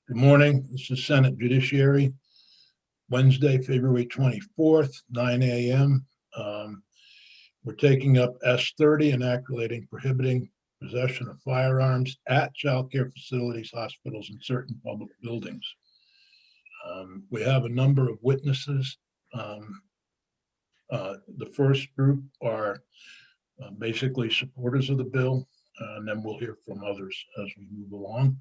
Good morning. This is Senate Judiciary, Wednesday, February 24th, 9 a.m. We're taking up S30, an act relating prohibiting possession of firearms at child care facilities, hospitals, and certain public buildings. We have a number of witnesses. The first group are basically supporters of the bill, and then we'll hear from others as we move along.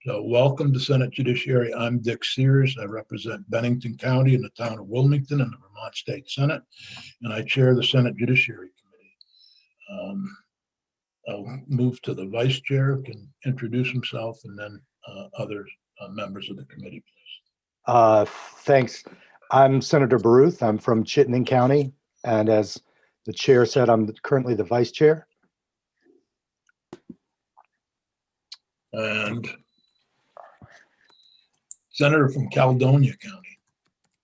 So welcome to Senate Judiciary. I'm Dick Sears. I represent Bennington County and the town of Wilmington in the Vermont State Senate, and I chair the Senate Judiciary Committee. I'll move to the vice chair, who can introduce himself, and then other members of the committee, please. Thanks. I'm Senator Baruth. I'm from Chittenden County, and as the chair said, I'm currently the vice chair. And Senator from Caledonia County.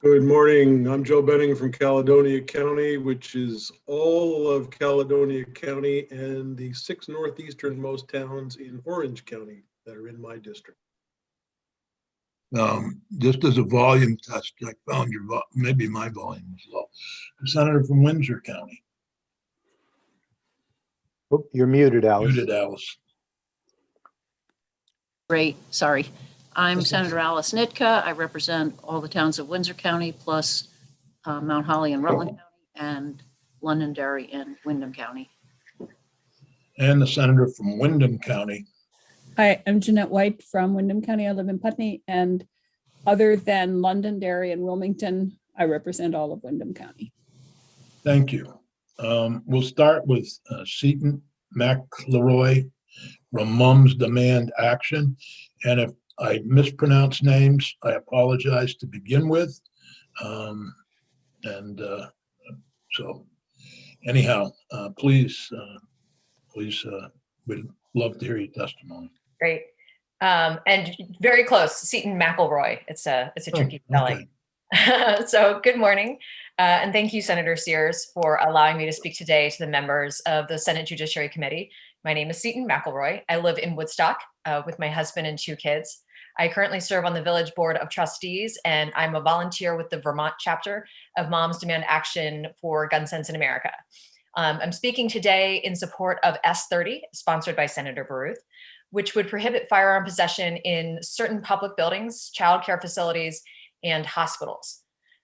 Good morning. I'm Joe Benning from Caledonia County, which is all of Caledonia County and the 6 northeasternmost towns in Orange County that are in my district. Just as a volume test, I found maybe my volume was low. Senator from Windsor County. Oh, you're muted, Alice. Muted, Alice. Great, sorry. I'm Senator Alice Nitka. I represent all the towns of Windsor County, plus Mount Holly and Rutland County, and Londonderry and Windham County. And the senator from Windham County. Hi, I'm Jeanette White from Windham County. I live in Putney, and other than Londonderry and Wilmington, I represent all of Windham County. Thank you. We'll start with Satan Melroy from Mums Demand Action. And if I mispronounce names, I apologize to begin with. So anyhow, please, we'd love to hear your testimony. Great. And very close, Satan Melroy. It's a tricky spelling. Okay. So good morning. And thank you, Senator Sears, for allowing me to speak today to the members of the Senate Judiciary Committee. My name is Satan Melroy. I live in Woodstock with my husband and 2 kids. I currently serve on the Village Board of Trustees, and I'm a volunteer with the Vermont chapter of Moms Demand Action for Gun Sense in America. I'm speaking today in support of S30, sponsored by Senator Baruth, which would prohibit firearm possession in certain public buildings, child care facilities, and hospitals.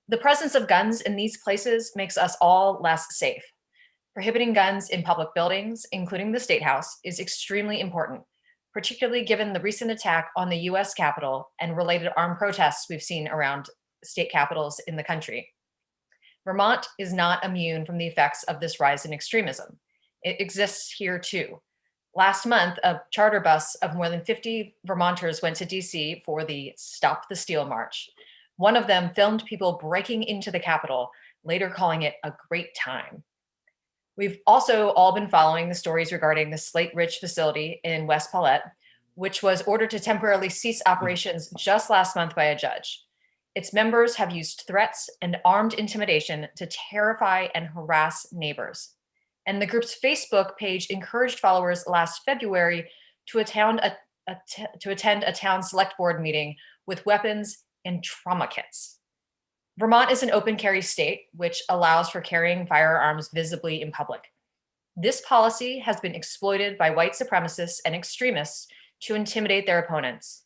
The presence of guns in these places makes us all less safe. Prohibiting guns in public buildings, including the State House, is extremely important, particularly given the recent attack on the US Capitol and related armed protests we've seen around state capitals in the country. Vermont is not immune from the effects of this rise in extremism. It exists here too. Last month, a charter bus of more than 50 Vermonters went to DC for the Stop the Steal March. One of them filmed people breaking into the Capitol, later calling it a great time. We've also all been following the stories regarding the Slate Ridge facility in West Paulette, which was ordered to temporarily cease operations just last month by a judge. Its members have used threats and armed intimidation to terrify and harass neighbors. And the group's Facebook page encouraged followers last February to attend a town select board meeting with weapons and trauma kits. Vermont is an open carry state, which allows for carrying firearms visibly in public. This policy has been exploited by white supremacists and extremists to intimidate their opponents.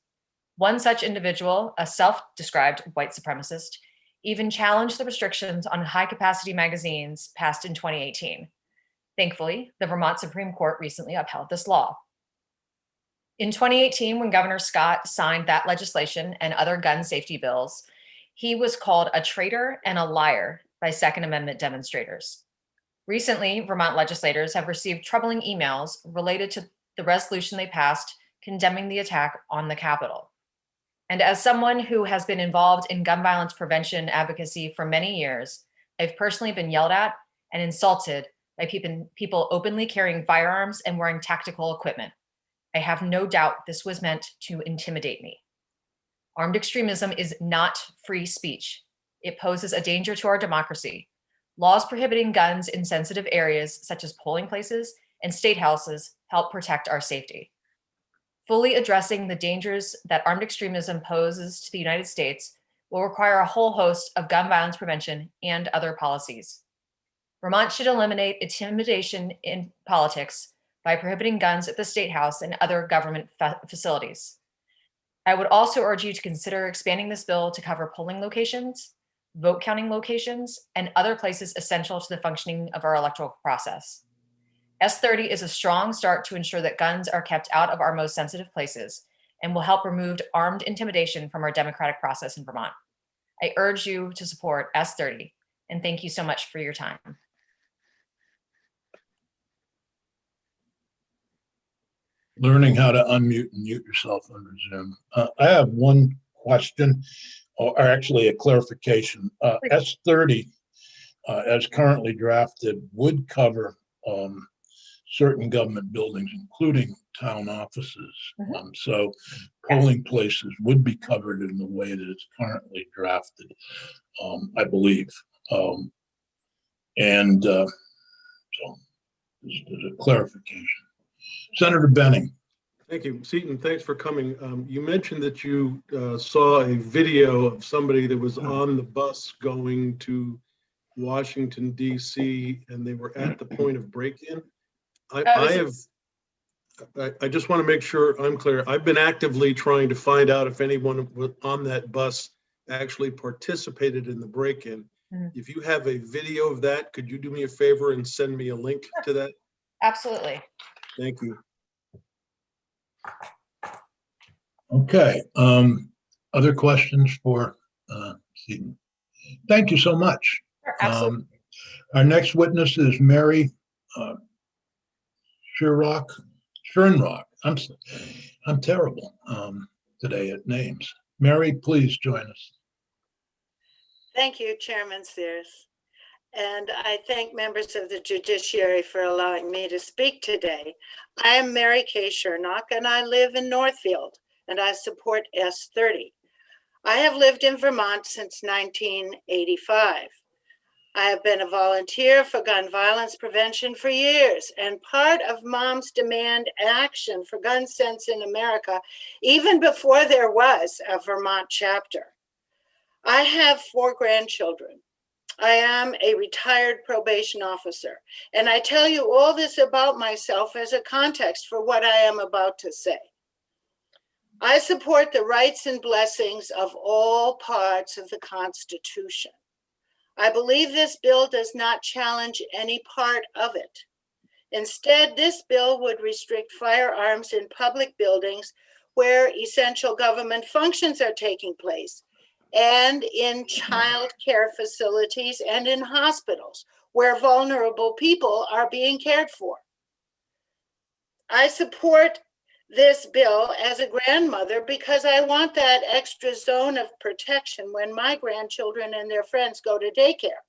One such individual, a self-described white supremacist, even challenged the restrictions on high-capacity magazines passed in 2018. Thankfully, the Vermont Supreme Court recently upheld this law. In 2018, when Governor Scott signed that legislation and other gun safety bills, he was called a traitor and a liar by Second Amendment demonstrators. Recently, Vermont legislators have received troubling emails related to the resolution they passed condemning the attack on the Capitol. And as someone who has been involved in gun violence prevention advocacy for many years, I've personally been yelled at and insulted by people openly carrying firearms and wearing tactical equipment. I have no doubt this was meant to intimidate me. Armed extremism is not free speech. It poses a danger to our democracy. Laws prohibiting guns in sensitive areas, such as polling places and state houses, help protect our safety. Fully addressing the dangers that armed extremism poses to the United States will require a whole host of gun violence prevention and other policies. Vermont should eliminate intimidation in politics by prohibiting guns at the State House and other government facilities. I would also urge you to consider expanding this bill to cover polling locations, vote counting locations, and other places essential to the functioning of our electoral process. S30 is a strong start to ensure that guns are kept out of our most sensitive places and will help remove armed intimidation from our democratic process in Vermont. I urge you to support S30, and thank you so much for your time. Learning how to unmute and mute yourself under Zoom. I have one question, or actually a clarification. S30, as currently drafted, would cover certain government buildings, including town offices. So polling places would be covered in the way that it's currently drafted, I believe. So there's a clarification. Senator Benning. Thank you. Seton, thanks for coming. You mentioned that you saw a video of somebody that was on the bus going to Washington, D.C., and they were at the point of break-in. I just want to make sure I'm clear. I've been actively trying to find out if anyone on that bus actually participated in the break-in. If you have a video of that, could you do me a favor and send me a link to that? Absolutely. Thank you. Okay. Other questions for Seton? Thank you so much. Absolutely. Our next witness is Mary Sherrock. I'm terrible today at names. Mary, please join us. Thank you, Chairman Sears. And I thank members of the Judiciary for allowing me to speak today. I am Mary K. Sherrock, and I live in Northfield, and I support S30. I have lived in Vermont since 1985. I have been a volunteer for gun violence prevention for years, and part of Mom's Demand Action for Gun Sense in America, even before there was a Vermont chapter. I have 4 grandchildren. I am a retired probation officer, and I tell you all this about myself as a context for what I am about to say. I support the rights and blessings of all parts of the Constitution. I believe this bill does not challenge any part of it. Instead, this bill would restrict firearms in public buildings where essential government functions are taking place, and in child care facilities and in hospitals where vulnerable people are being cared for. I support this bill as a grandmother because I want that extra zone of protection when my grandchildren and their friends go to daycare.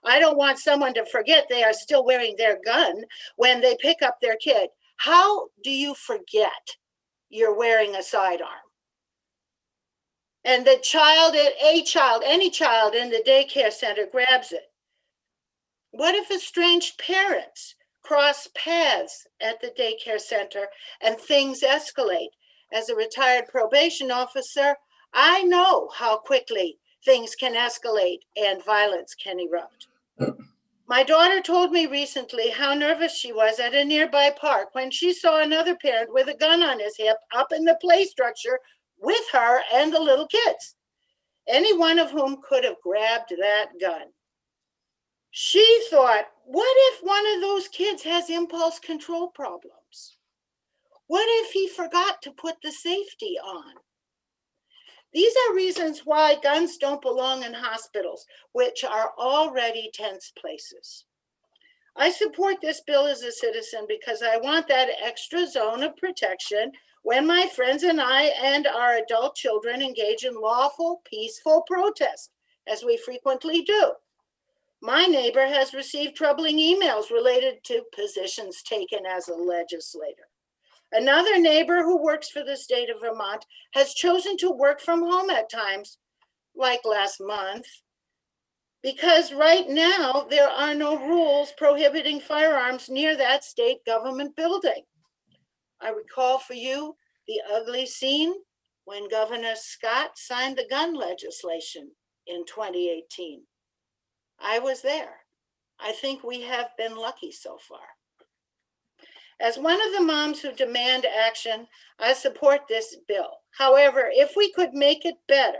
I don't want someone to forget they are still wearing their gun when they pick up their kid. How do you forget you're wearing a sidearm? And the child, any child in the daycare center grabs it. What if estranged parents cross paths at the daycare center and things escalate? As a retired probation officer, I know how quickly things can escalate and violence can erupt. My daughter told me recently how nervous she was at a nearby park when she saw another parent with a gun on his hip up in the play structure with her and the little kids, any one of whom could have grabbed that gun. She thought, what if one of those kids has impulse control problems? What if he forgot to put the safety on? These are reasons why guns don't belong in hospitals, which are already tense places. I support this bill as a citizen because I want that extra zone of protection when my friends and I and our adult children engage in lawful, peaceful protest, as we frequently do. My neighbor has received troubling emails related to positions taken as a legislator. Another neighbor who works for the state of Vermont has chosen to work from home at times, like last month, because right now there are no rules prohibiting firearms near that state government building. I recall for you the ugly scene when Governor Scott signed the gun legislation in 2018. I was there. I think we have been lucky so far. As one of the moms who demand action, I support this bill. However, if we could make it better,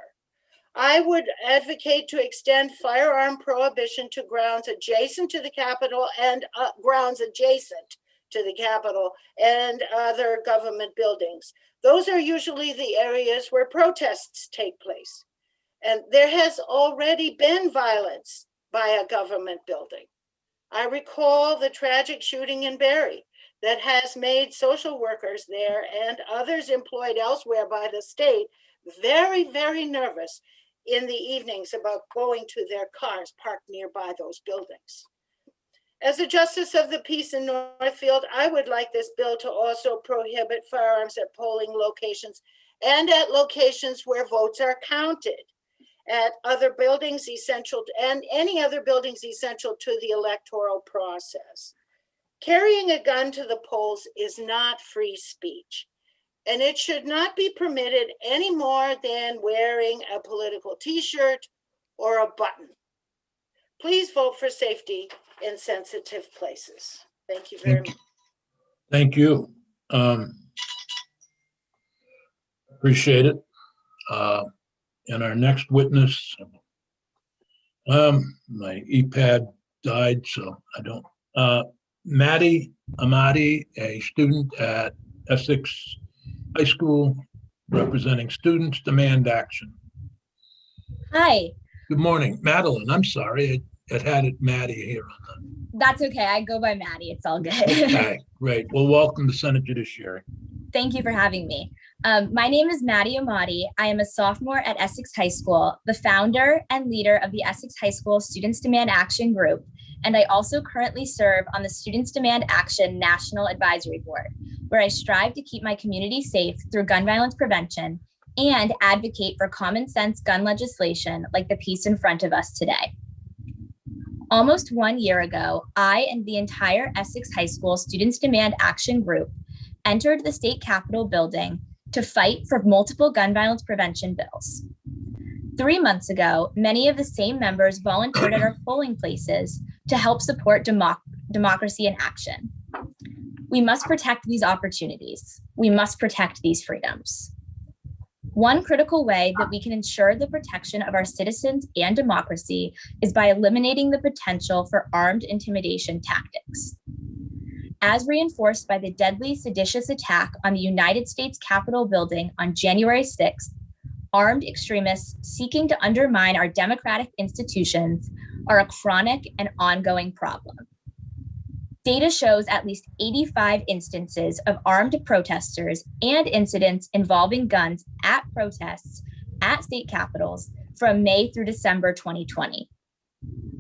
I would advocate to extend firearm prohibition to grounds adjacent to the Capitol and grounds adjacent to the Capitol and other government buildings. Those are usually the areas where protests take place. And there has already been violence by a government building. I recall the tragic shooting in Barrie that has made social workers there and others employed elsewhere by the state very, very nervous in the evenings about going to their cars parked nearby those buildings. As a justice of the peace in Northfield, I would like this bill to also prohibit firearms at polling locations and at locations where votes are counted, at other buildings essential and any other buildings essential to the electoral process. Carrying a gun to the polls is not free speech, and it should not be permitted any more than wearing a political t-shirt or a button. Please vote for safety in sensitive places. Thank you very much. Thank you. Appreciate it. And our next witness, my ePad died, so I don't. Maddie Otti, a student at Essex High School, representing Students Demand Action. Hi. Good morning, Madeline. I'm sorry, it had it Maddie here on the. That's okay. I go by Maddie. It's all good. Okay, great. Well, welcome to Senate Judiciary. Thank you for having me. My name is Maddie Otti. I am a sophomore at Essex High School, the founder and leader of the Essex High School Students Demand Action Group, and I also currently serve on the Students Demand Action National Advisory Board, where I strive to keep my community safe through gun violence prevention and advocate for common sense gun legislation like the piece in front of us today. Almost 1 year ago, I and the entire Essex High School Students Demand Action Group entered the state capitol building to fight for multiple gun violence prevention bills. 3 months ago, many of the same members volunteered at our polling places to help support democracy in action. We must protect these opportunities. We must protect these freedoms. One critical way that we can ensure the protection of our citizens and democracy is by eliminating the potential for armed intimidation tactics. As reinforced by the deadly seditious attack on the United States Capitol building on January 6th, armed extremists seeking to undermine our democratic institutions are a chronic and ongoing problem. Data shows at least 85 instances of armed protesters and incidents involving guns at protests at state capitals from May through December 2020.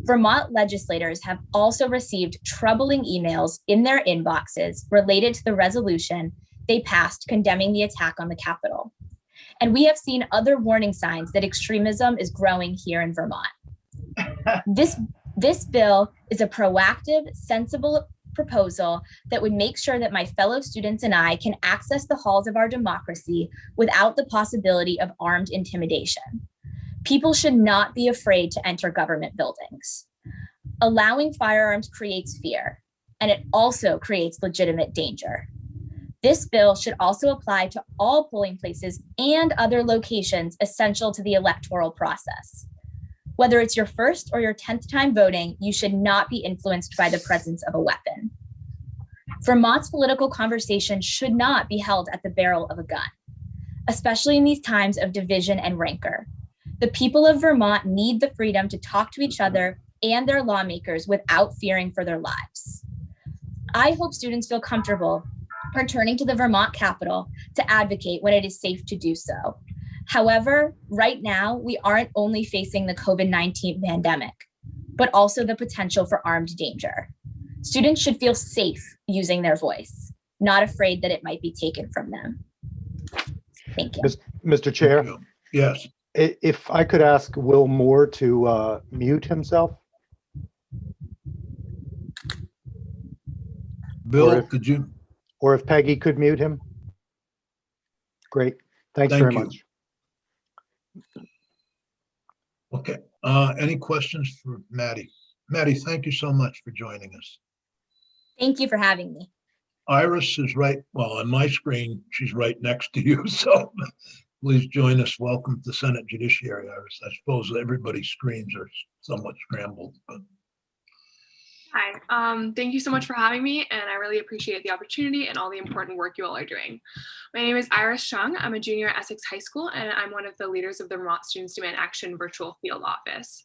Vermont legislators have also received troubling emails in their inboxes related to the resolution they passed condemning the attack on the Capitol. And we have seen other warning signs that extremism is growing here in Vermont. This bill is a proactive, sensible proposal that would make sure that my fellow students and I can access the halls of our democracy without the possibility of armed intimidation. People should not be afraid to enter government buildings. Allowing firearms creates fear, and it also creates legitimate danger. This bill should also apply to all polling places and other locations essential to the electoral process. Whether it's your first or your 10th time voting, you should not be influenced by the presence of a weapon. Vermont's political conversation should not be held at the barrel of a gun, especially in these times of division and rancor. The people of Vermont need the freedom to talk to each other and their lawmakers without fearing for their lives. I hope students feel comfortable returning to the Vermont Capitol to advocate when it is safe to do so. However, right now, we aren't only facing the COVID-19 pandemic, but also the potential for armed danger. Students should feel safe using their voice, not afraid that it might be taken from them. Thank you. Mr. Chair, Yes. if I could ask Will Moore to mute himself. Bill, could you? Or if Peggy could mute him. Great. Thanks Thank very you. much. Okay, any questions for Maddie? Maddie, thank you so much for joining us. Thank you for having me. Iris is right, well, on my screen, she's right next to you, so please join us. Welcome to Senate Judiciary, Iris. I suppose everybody's screens are somewhat scrambled, but Hi, thank you so much for having me, and I really appreciate the opportunity and all the important work you all are doing. My name is Iris Chung. I'm a junior at Essex High School, and I'm one of the leaders of the Vermont Students Demand Action Virtual Field Office.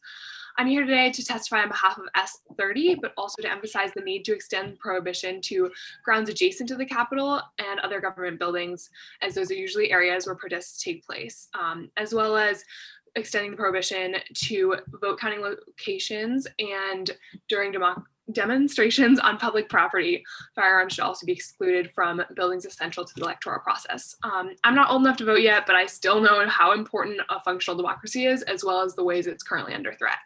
I'm here today to testify on behalf of S30, but also to emphasize the need to extend prohibition to grounds adjacent to the Capitol and other government buildings, as those are usually areas where protests take place, as well as extending the prohibition to vote counting locations and during demonstrations on public property. Firearms should also be excluded from buildings essential to the electoral process. I'm not old enough to vote yet, but I still know how important a functional democracy is, as well as the ways it's currently under threat.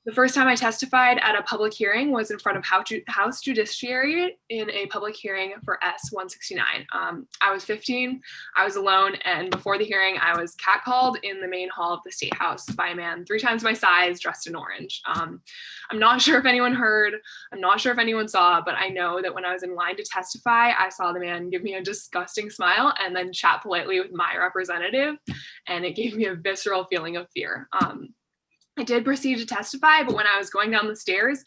The first time I testified at a public hearing was in front of House Judiciary in a public hearing for S-169. I was 15, I was alone, and before the hearing, I was catcalled in the main hall of the State House by a man 3 times my size, dressed in orange. I'm not sure if anyone heard, I'm not sure if anyone saw, but I know that when I was in line to testify, I saw the man give me a disgusting smile and then chat politely with my representative, and it gave me a visceral feeling of fear. I did proceed to testify, but when I was going down the stairs,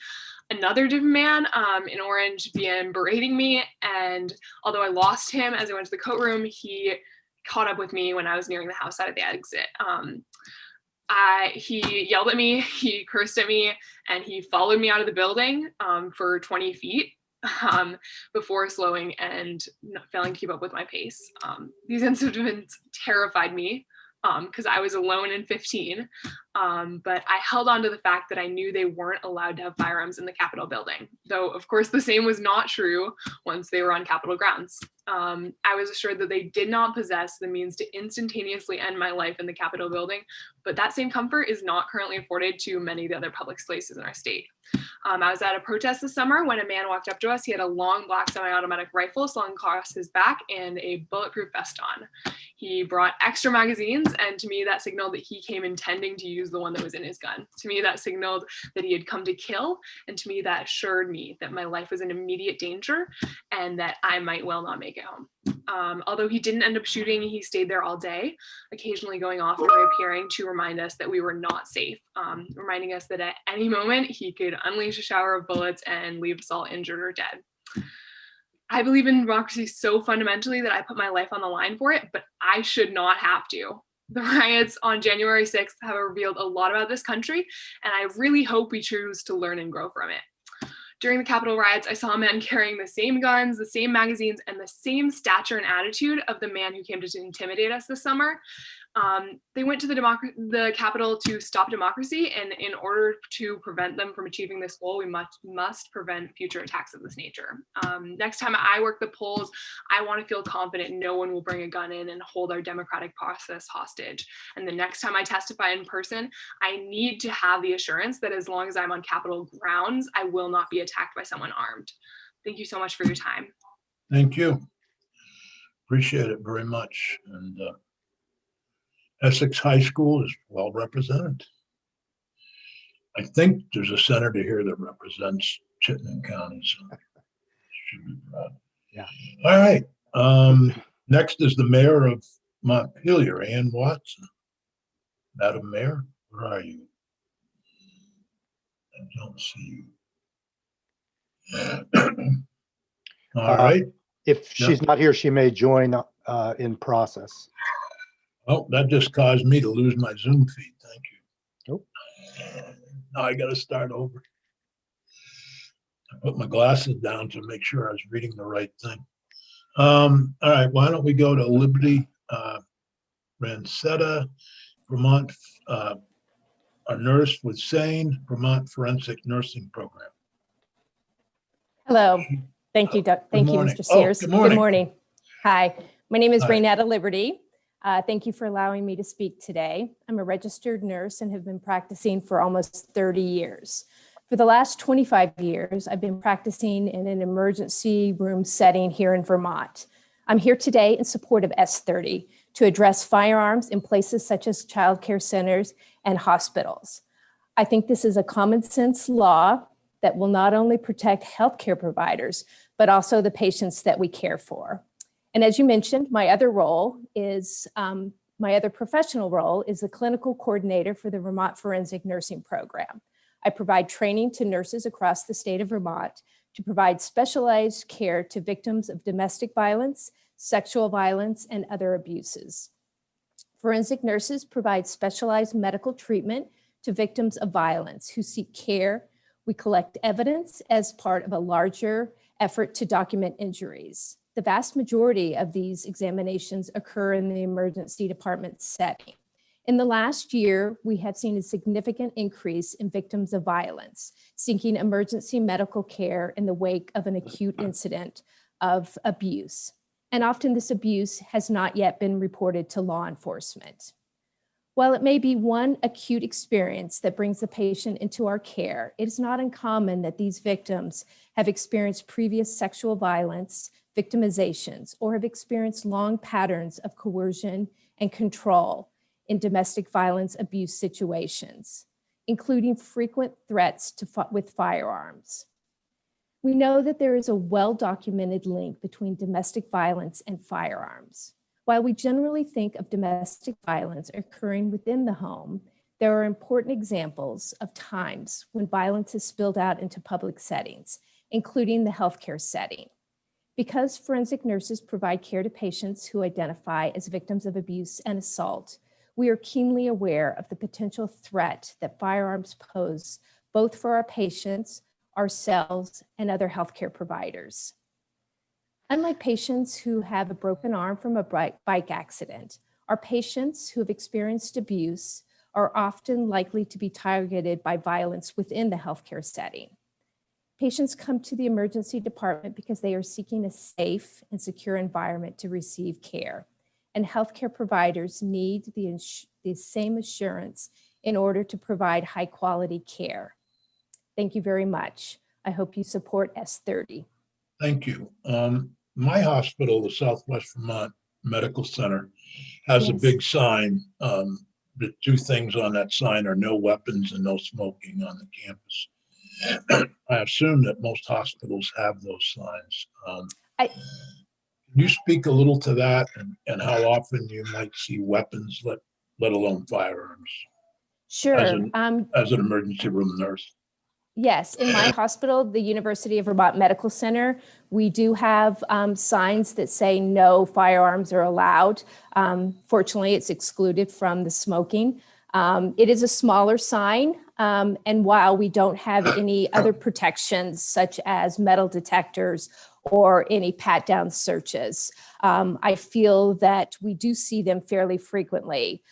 another different man in orange began berating me. And although I lost him as I went to the coat room, he caught up with me when I was nearing the house out of the exit. He yelled at me, he cursed at me, and he followed me out of the building for 20 feet before slowing and failing to keep up with my pace. These incidents terrified me because I was alone and 15. But I held on to the fact that I knew they weren't allowed to have firearms in the Capitol building, though of course the same was not true once they were on Capitol grounds. I was assured that they did not possess the means to instantaneously end my life in the Capitol building, but that same comfort is not currently afforded to many of the other public spaces in our state. I was at a protest this summer when a man walked up to us. He had a long black semi-automatic rifle slung across his back and a bulletproof vest on. He brought extra magazines, and to me that signaled that he came intending to use the one that was in his gun. To me that signaled that he had come to kill, and to me that assured me that my life was in immediate danger and that I might well not make it home. Although he didn't end up shooting, he stayed there all day, occasionally going off and reappearing to remind us that we were not safe, reminding us that at any moment he could unleash a shower of bullets and leave us all injured or dead. I believe in democracy so fundamentally that I put my life on the line for it, but I should not have to. The riots on January 6th have revealed a lot about this country, and I really hope we choose to learn and grow from it. During the Capitol riots, I saw men carrying the same guns, the same magazines, and the same stature and attitude of the man who came to intimidate us this summer. They went to the Capitol to stop democracy, and in order to prevent them from achieving this goal, we must prevent future attacks of this nature. Next time I work the polls, I want to feel confident no one will bring a gun in and hold our democratic process hostage. And the next time I testify in person, I need to have the assurance that as long as I'm on Capitol grounds, I will not be attacked by someone armed. Thank you so much for your time. thank you. Appreciate it very much. And Essex High School is well represented. I think there's a senator here that represents Chittenden County, so should be proud. Yeah. All right. Next is the mayor of Montpelier, Ann Watson. Madam Mayor, where are you? I don't see you. All right. If she's not here, she may join in process. Oh, that just caused me to lose my Zoom feed. Thank you. Nope. Now I got to start over. I put my glasses down to make sure I was reading the right thing. All right, why don't we go to Liberty Rancetta, Vermont, a nurse with SANE, Vermont Forensic Nursing Program. Hello. Thank you, Doug. Thank you, morning. Mr. Sears. Good morning. Good morning. Hi, my name is Hi. Reetta Liberty. Thank you for allowing me to speak today. I'm a registered nurse and have been practicing for almost 30 years. For the last 25 years, I've been practicing in an emergency room setting here in Vermont. I'm here today in support of S30 to address firearms in places such as childcare centers and hospitals. I think this is a common sense law that will not only protect healthcare providers, but also the patients that we care for. And as you mentioned, my other professional role is the clinical coordinator for the Vermont Forensic Nursing Program. I provide training to nurses across the state of Vermont to provide specialized care to victims of domestic violence, sexual violence, and other abuses. Forensic nurses provide specialized medical treatment to victims of violence who seek care. We collect evidence as part of a larger effort to document injuries. The vast majority of these examinations occur in the emergency department setting. In the last year, we have seen a significant increase in victims of violence seeking emergency medical care in the wake of an acute incident of abuse. And often this abuse has not yet been reported to law enforcement. While it may be one acute experience that brings the patient into our care, it is not uncommon that these victims have experienced previous sexual violence, victimizations, or have experienced long patterns of coercion and control in domestic violence abuse situations, including frequent threats with firearms. We know that there is a well-documented link between domestic violence and firearms. While we generally think of domestic violence occurring within the home, there are important examples of times when violence has spilled out into public settings, including the healthcare setting. Because forensic nurses provide care to patients who identify as victims of abuse and assault, we are keenly aware of the potential threat that firearms pose both for our patients, ourselves, and other healthcare providers. Unlike patients who have a broken arm from a bike accident, our patients who have experienced abuse are often likely to be targeted by violence within the healthcare setting. Patients come to the emergency department because they are seeking a safe and secure environment to receive care, and healthcare providers need the same assurance in order to provide high quality care. Thank you very much. I hope you support S30. Thank you. My hospital, the Southwest Vermont Medical Center, has a big sign. The two things on that sign are no weapons and no smoking on the campus. I assume that most hospitals have those signs. Can you speak a little to that and how often you might see weapons, let alone firearms? Sure. As an emergency room nurse. Yes, in my hospital, the University of Vermont Medical Center, we do have signs that say no firearms are allowed. Fortunately, it's excluded from the smoking. It is a smaller sign, and while we don't have any other protections such as metal detectors or any pat-down searches, I feel that we do see them fairly frequently.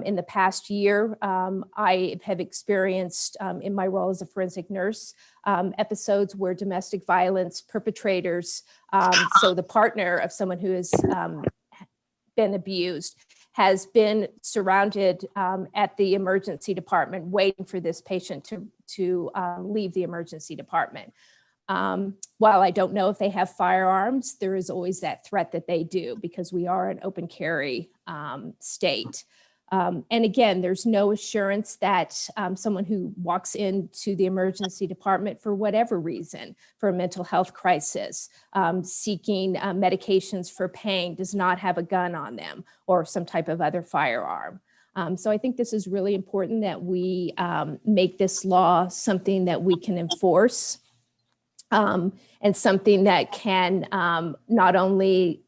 In the past year, I have experienced in my role as a forensic nurse, episodes where domestic violence perpetrators, so the partner of someone who has been abused, has been surrounded at the emergency department waiting for this patient to leave the emergency department. While I don't know if they have firearms, there is always that threat that they do because we are an open carry state. And again, there's no assurance that someone who walks into the emergency department for whatever reason, for a mental health crisis, seeking medications for pain, does not have a gun on them or some type of other firearm. So I think this is really important that we make this law something that we can enforce and something that can not only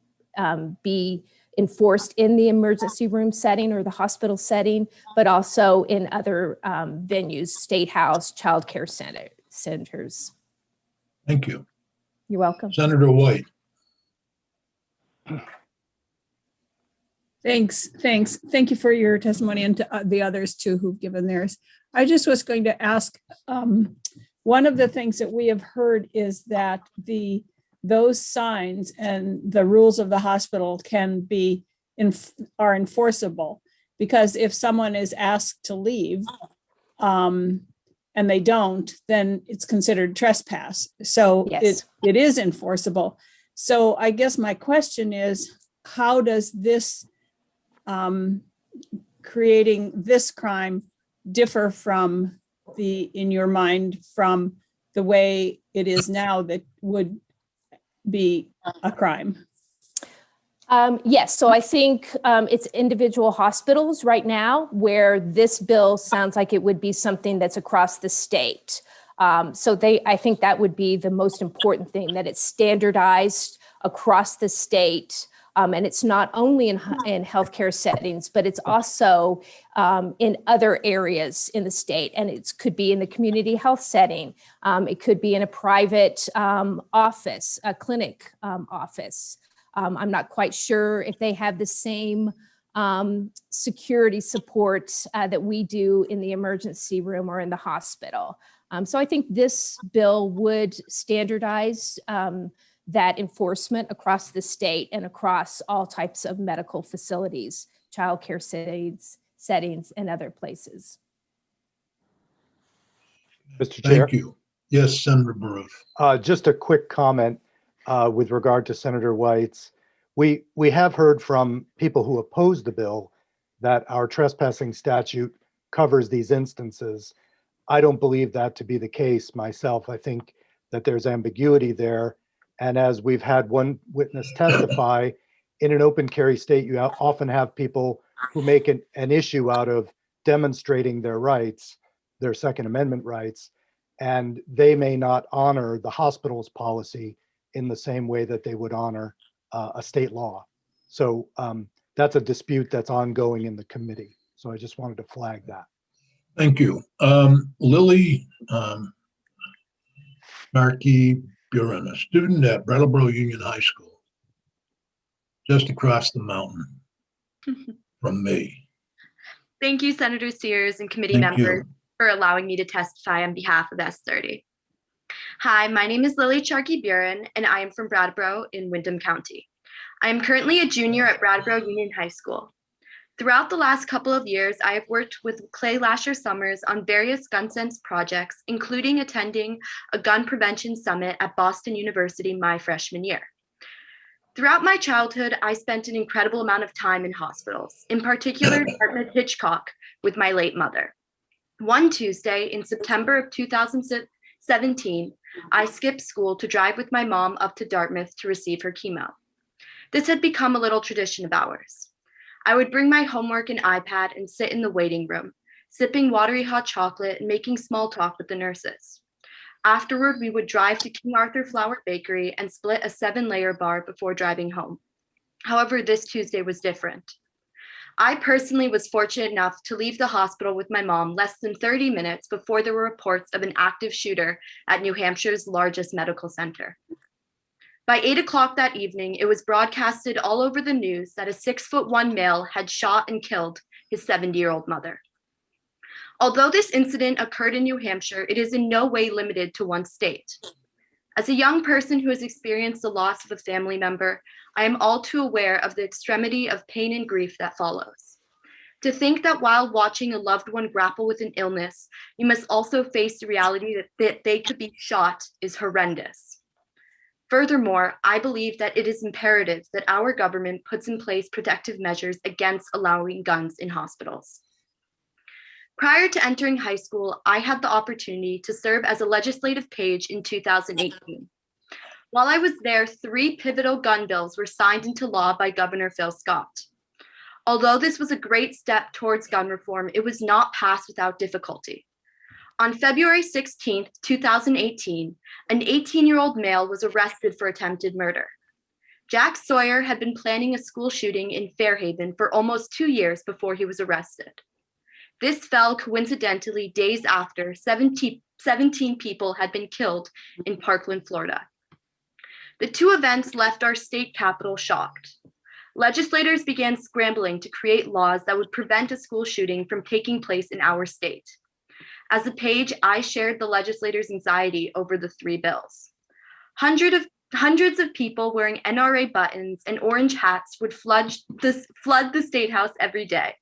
be enforced in the emergency room setting or the hospital setting, but also in other venues, state house, childcare centers. Thank you. You're welcome. Senator White. Thanks. Thank you for your testimony and to the others too who've given theirs. I just was going to ask, one of the things that we have heard is that those signs and the rules of the hospital are enforceable, because if someone is asked to leave and they don't, then it's considered trespass. So yes, it is enforceable. So I guess my question is, how does this creating this crime differ from in your mind, from the way it is now that would be a crime? Yes, so I think it's individual hospitals right now where this bill sounds like it would be something that's across the state. I think that would be the most important thing, that it's standardized across the state. And it's not only in healthcare settings, but it's also in other areas in the state. And it could be in the community health setting. It could be in a private office, a clinic office. I'm not quite sure if they have the same security support that we do in the emergency room or in the hospital. So I think this bill would standardize that enforcement across the state and across all types of medical facilities, childcare settings, and other places. Mr. Chair. Thank you. Yes, Senator Baruth. Just a quick comment with regard to Senator White's. We have heard from people who oppose the bill that our trespassing statute covers these instances. I don't believe that to be the case myself. I think that there's ambiguity there. And as we've had one witness testify, in an open carry state, you often have people who make an issue out of demonstrating their rights, their Second Amendment rights, and they may not honor the hospital's policy in the same way that they would honor a state law. So that's a dispute that's ongoing in the committee. So I just wanted to flag that. Thank you. Lily Beran, a student at Brattleboro Union High School, just across the mountain from me. Thank you, Senator Sears and committee Thank members, you. for allowing me to testify on behalf of S30. Hi, my name is Lily Beran, and I am from Brattleboro in Windham County. I am currently a junior at Brattleboro Union High School. Throughout the last couple of years, I have worked with Clay Lasher Summers on various gun sense projects, including attending a gun prevention summit at Boston University my freshman year. Throughout my childhood, I spent an incredible amount of time in hospitals, in particular Dartmouth Hitchcock with my late mother. One Tuesday in September of 2017, I skipped school to drive with my mom up to Dartmouth to receive her chemo. This had become a little tradition of ours. I would bring my homework and iPad and sit in the waiting room, sipping watery hot chocolate and making small talk with the nurses. Afterward, we would drive to King Arthur Flour Bakery and split a 7-layer bar before driving home. However, this Tuesday was different. I personally was fortunate enough to leave the hospital with my mom less than 30 minutes before there were reports of an active shooter at New Hampshire's largest medical center. By 8 o'clock that evening, it was broadcasted all over the news that a 6'1" male had shot and killed his 70-year-old mother. Although this incident occurred in New Hampshire, it is in no way limited to one state. As a young person who has experienced the loss of a family member, I am all too aware of the extremity of pain and grief that follows. To think that while watching a loved one grapple with an illness, you must also face the reality that they could be shot is horrendous. Furthermore, I believe that it is imperative that our government puts in place protective measures against allowing guns in hospitals. Prior to entering high school, I had the opportunity to serve as a legislative page in 2018. While I was there, 3 pivotal gun bills were signed into law by Governor Phil Scott. Although this was a great step towards gun reform, it was not passed without difficulty. On February 16, 2018, an 18-year-old male was arrested for attempted murder. Jack Sawyer had been planning a school shooting in Fairhaven for almost 2 years before he was arrested. This fell coincidentally days after 17 people had been killed in Parkland, Florida. The 2 events left our state capitol shocked. Legislators began scrambling to create laws that would prevent a school shooting from taking place in our state. As a page, I shared the legislators' anxiety over the 3 bills. Hundreds of people wearing NRA buttons and orange hats would flood the State House every day.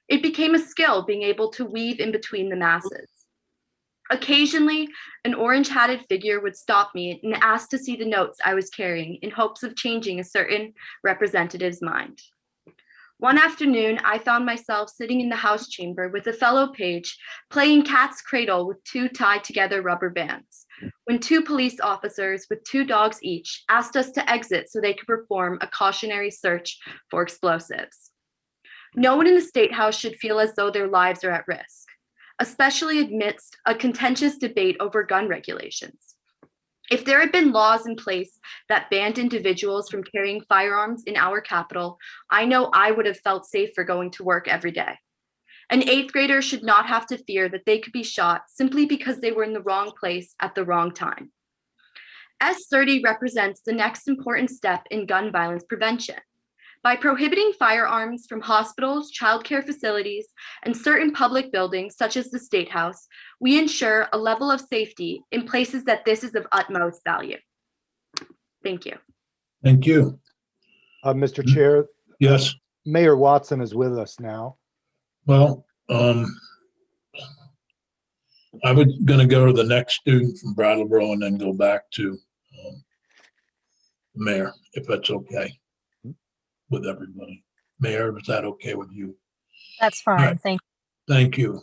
It became a skill being able to weave in between the masses. Occasionally, an orange-hatted figure would stop me and ask to see the notes I was carrying in hopes of changing a certain representative's mind. One afternoon, I found myself sitting in the House chamber with a fellow page playing cat's cradle with two tied together rubber bands, when two police officers with two dogs each asked us to exit so they could perform a cautionary search for explosives. No one in the State House should feel as though their lives are at risk, especially amidst a contentious debate over gun regulations. If there had been laws in place that banned individuals from carrying firearms in our capital, I know I would have felt safer going to work every day. An 8th grader should not have to fear that they could be shot simply because they were in the wrong place at the wrong time. S30 represents the next important step in gun violence prevention. By prohibiting firearms from hospitals, childcare facilities, and certain public buildings such as the State House, we ensure a level of safety in places that this is of utmost value. Thank you. Thank you. Mr. Chair, Yes. Mayor Watson is with us now. Well, I was going to go to the next student from Brattleboro and then go back to the mayor, if that's okay with everybody. Mayor, is that okay with you? That's fine. Right. Thank you. Thank you.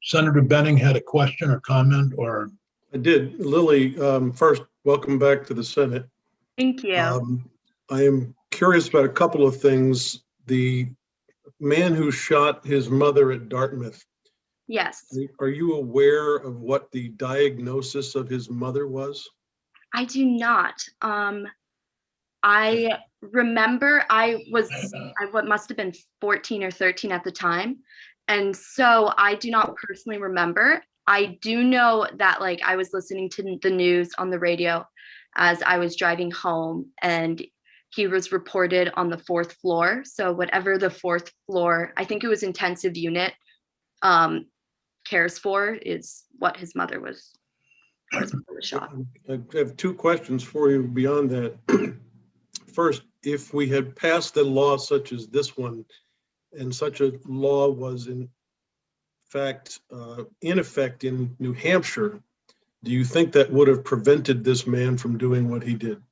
Senator Benning had a question or comment, or? I did. Lily, first, welcome back to the Senate. Thank you. I am curious about a couple of things. The man who shot his mother at Dartmouth. Yes. Are you aware of what the diagnosis of his mother was? I do not. I remember I must have been 14 or 13 at the time. And so I do not personally remember. I do know that I was listening to the news on the radio as I was driving home, and he was reported on the 4th floor. So whatever the 4th floor, I think it was intensive unit, cares for is what his mother was shot. I have two questions for you beyond that. First, if we had passed a law such as this one, and such a law was in effect in New Hampshire, do you think that would have prevented this man from doing what he did?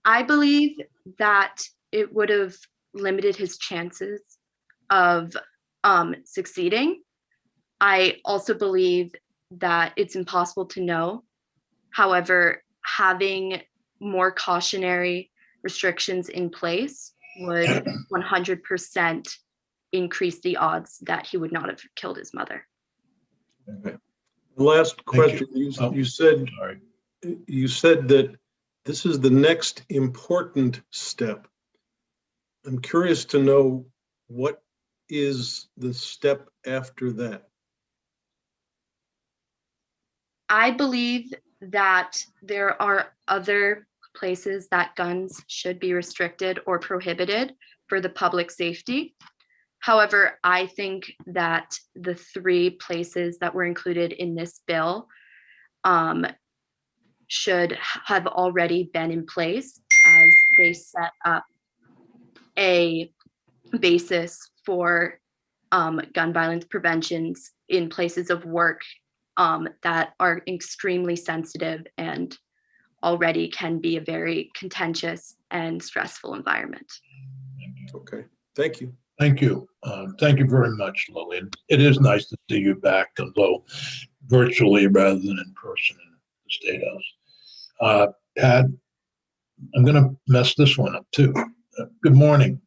I believe that it would have limited his chances of succeeding. I also believe that it's impossible to know. However, having more cautionary restrictions in place would 100% increase the odds that he would not have killed his mother. Okay. Last question. You said that this is the next important step. I'm curious to know, what is the step after that? I believe that there are other places that guns should be restricted or prohibited for the public safety. However, I think that the 3 places that were included in this bill should have already been in place, as they set up a basis for gun violence preventions in places of work that are extremely sensitive and already can be a very contentious and stressful environment. Okay, thank you. Thank you. Thank you very much, Lily. It is nice to see you back, although virtually rather than in person in the State House. Pat, I'm going to mess this one up too. Good morning.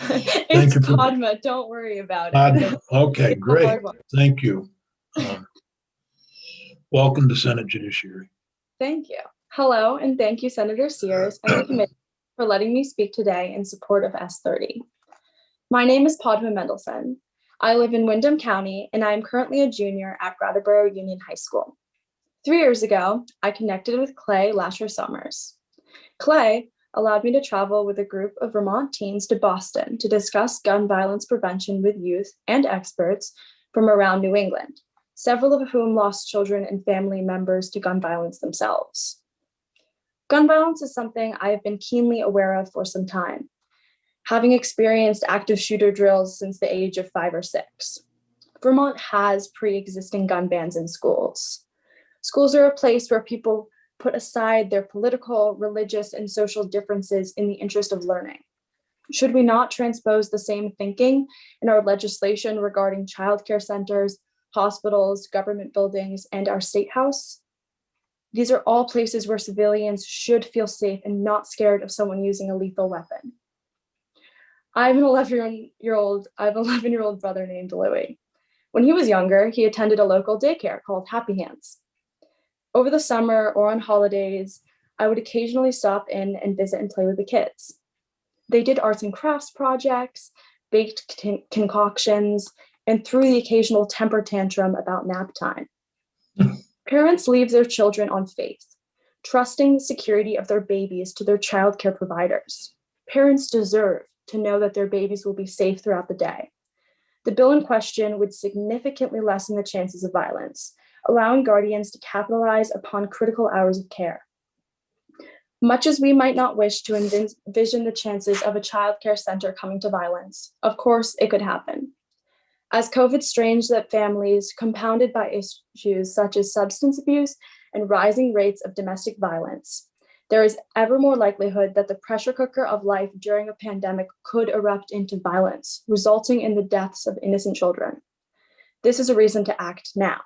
It's Padma. Don't worry about it. Padma. Okay, great. Thank you. Welcome to Senate Judiciary. Thank you. Hello, and thank you, Senator Sears and the committee for letting me speak today in support of S30. My name is Padma Mson. I live in Windham County, and I am currently a junior at Brattleboro Union High School. 3 years ago, I connected with Clay Lasher Summers. Clay allowed me to travel with a group of Vermont teens to Boston to discuss gun violence prevention with youth and experts from around New England, several of whom lost children and family members to gun violence themselves. Gun violence is something I have been keenly aware of for some time, having experienced active shooter drills since the age of 5 or 6. Vermont has pre-existing gun bans in schools. Schools are a place where people put aside their political, religious, and social differences in the interest of learning. Should we not transpose the same thinking in our legislation regarding childcare centers, hospitals, government buildings, and our state house? These are all places where civilians should feel safe and not scared of someone using a lethal weapon. I have an 11-year-old brother named Louie. When he was younger, he attended a local daycare called Happy Hands. Over the summer or on holidays, I would occasionally stop in and visit and play with the kids. They did arts and crafts projects, baked concoctions, and threw the occasional temper tantrum about nap time. Parents leave their children on faith, trusting the security of their babies to their childcare providers. Parents deserve to know that their babies will be safe throughout the day. The bill in question would significantly lessen the chances of violence, allowing guardians to capitalize upon critical hours of care. Much as we might not wish to envision the chances of a childcare center coming to violence, of course it could happen. As COVID strains that families, compounded by issues such as substance abuse and rising rates of domestic violence, there is ever more likelihood that the pressure cooker of life during a pandemic could erupt into violence, resulting in the deaths of innocent children. This is a reason to act now.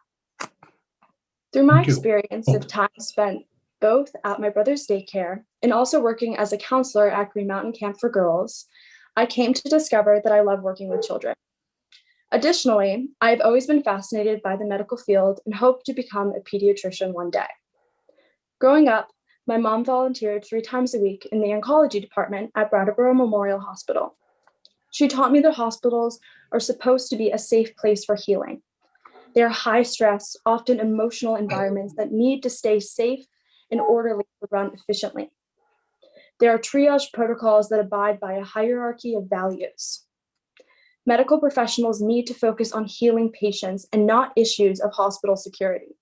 Through my experience of time spent both at my brother's daycare and also working as a counselor at Green Mountain Camp for Girls, I came to discover that I love working with children. Additionally, I've always been fascinated by the medical field and hope to become a pediatrician one day. Growing up, my mom volunteered 3 times a week in the oncology department at Brattleboro Memorial Hospital. She taught me that hospitals are supposed to be a safe place for healing. They are high stress, often emotional environments that need to stay safe and orderly to run efficiently. There are triage protocols that abide by a hierarchy of values. Medical professionals need to focus on healing patients and not issues of hospital security.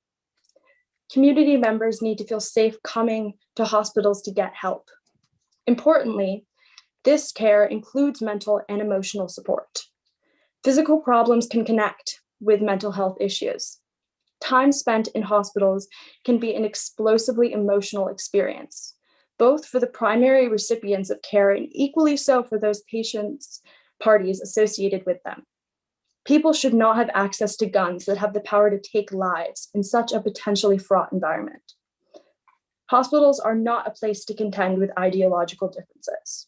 Community members need to feel safe coming to hospitals to get help. Importantly, this care includes mental and emotional support. Physical problems can connect with mental health issues. Time spent in hospitals can be an explosively emotional experience, both for the primary recipients of care and equally so for those patients' parties associated with them. People should not have access to guns that have the power to take lives in such a potentially fraught environment. Hospitals are not a place to contend with ideological differences.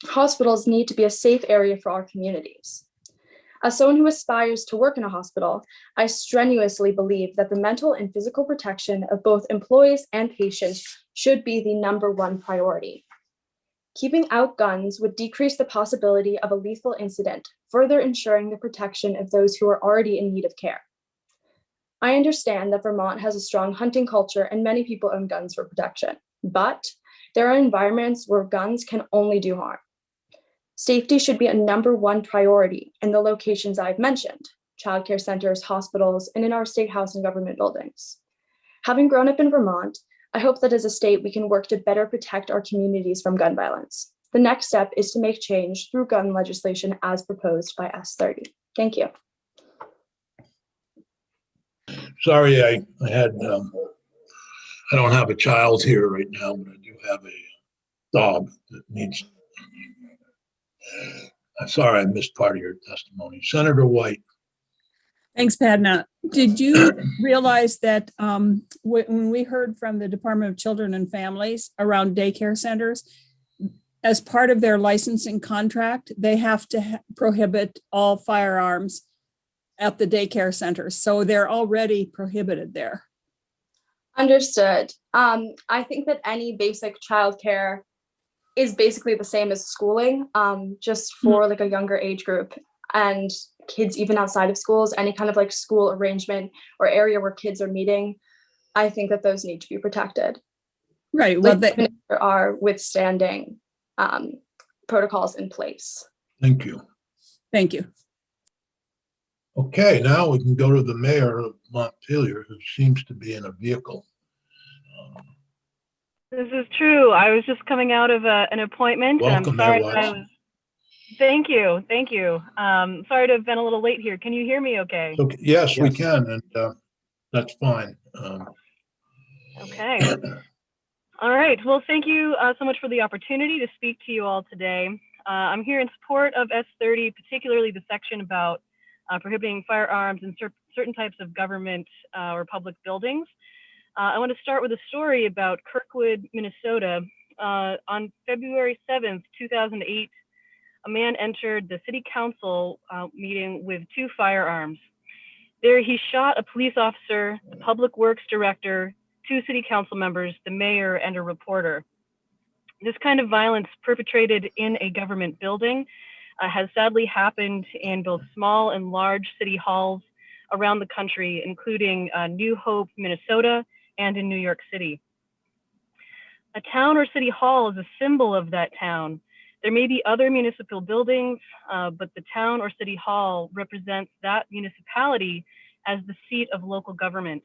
Hospitals need to be a safe area for our communities. As someone who aspires to work in a hospital, I strenuously believe that the mental and physical protection of both employees and patients should be the #1 priority. Keeping out guns would decrease the possibility of a lethal incident, further ensuring the protection of those who are already in need of care. I understand that Vermont has a strong hunting culture and many people own guns for protection, but there are environments where guns can only do harm. Safety should be a #1 priority in the locations I've mentioned, childcare centers, hospitals, and in our state house and government buildings. Having grown up in Vermont, I hope that as a state, we can work to better protect our communities from gun violence. The next step is to make change through gun legislation as proposed by S30. Thank you. Sorry, I don't have a child here right now, but I do have a dog that needs. I'm sorry I missed part of your testimony. Senator White. Thanks, Padma. Did you realize that when we heard from the Department of Children and Families around daycare centers, as part of their licensing contract, they have to prohibit all firearms at the daycare centers. So they're already prohibited there. Understood. I think that any basic childcare is basically the same as schooling, just for like a younger age group and kids even outside of schools, any kind of like school arrangement or area where kids are meeting. I think that those need to be protected. Right. Well, like, there are withstanding protocols in place. Thank you. Thank you. Okay, now we can go to the mayor of Montpelier, who seems to be in a vehicle. This is true. I was just coming out of an appointment. Welcome, and I'm sorry Mayor that I was. Thank you. Thank you. Sorry to have been a little late here. Can you hear me okay? Okay. Yes, we can, and that's fine. Okay. All right. Well, thank you so much for the opportunity to speak to you all today. I'm here in support of S30, particularly the section about prohibiting firearms in certain types of government or public buildings. I want to start with a story about Kirkwood, Minnesota. On February 7th, 2008, a man entered the city council meeting with 2 firearms. There he shot a police officer, the public works director, 2 city council members, the mayor, and a reporter. This kind of violence perpetrated in a government building has sadly happened in both small and large city halls around the country, including New Hope, Minnesota, and in New York City. A town or city hall is a symbol of that town. There may be other municipal buildings, but the town or city hall represents that municipality as the seat of local government.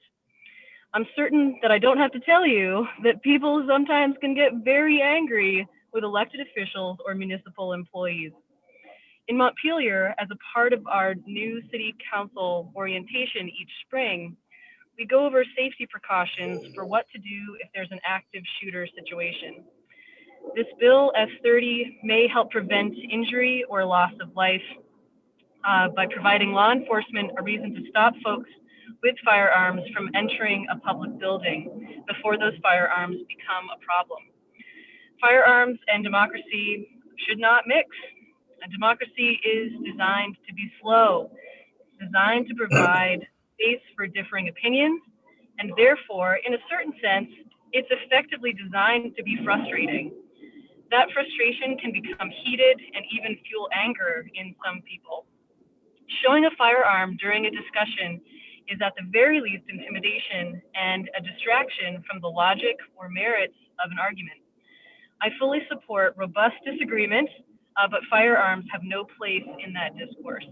I'm certain that I don't have to tell you that people sometimes can get very angry with elected officials or municipal employees. In Montpelier, as a part of our new city council orientation each spring, we go over safety precautions for what to do if there's an active shooter situation. This bill, S30, may help prevent injury or loss of life by providing law enforcement a reason to stop folks with firearms from entering a public building before those firearms become a problem. Firearms and democracy should not mix. A democracy is designed to be slow, designed to provide space for differing opinions, and therefore, in a certain sense, it's effectively designed to be frustrating. That frustration can become heated and even fuel anger in some people. Showing a firearm during a discussion is at the very least intimidation and a distraction from the logic or merits of an argument. I fully support robust disagreement, but firearms have no place in that discourse.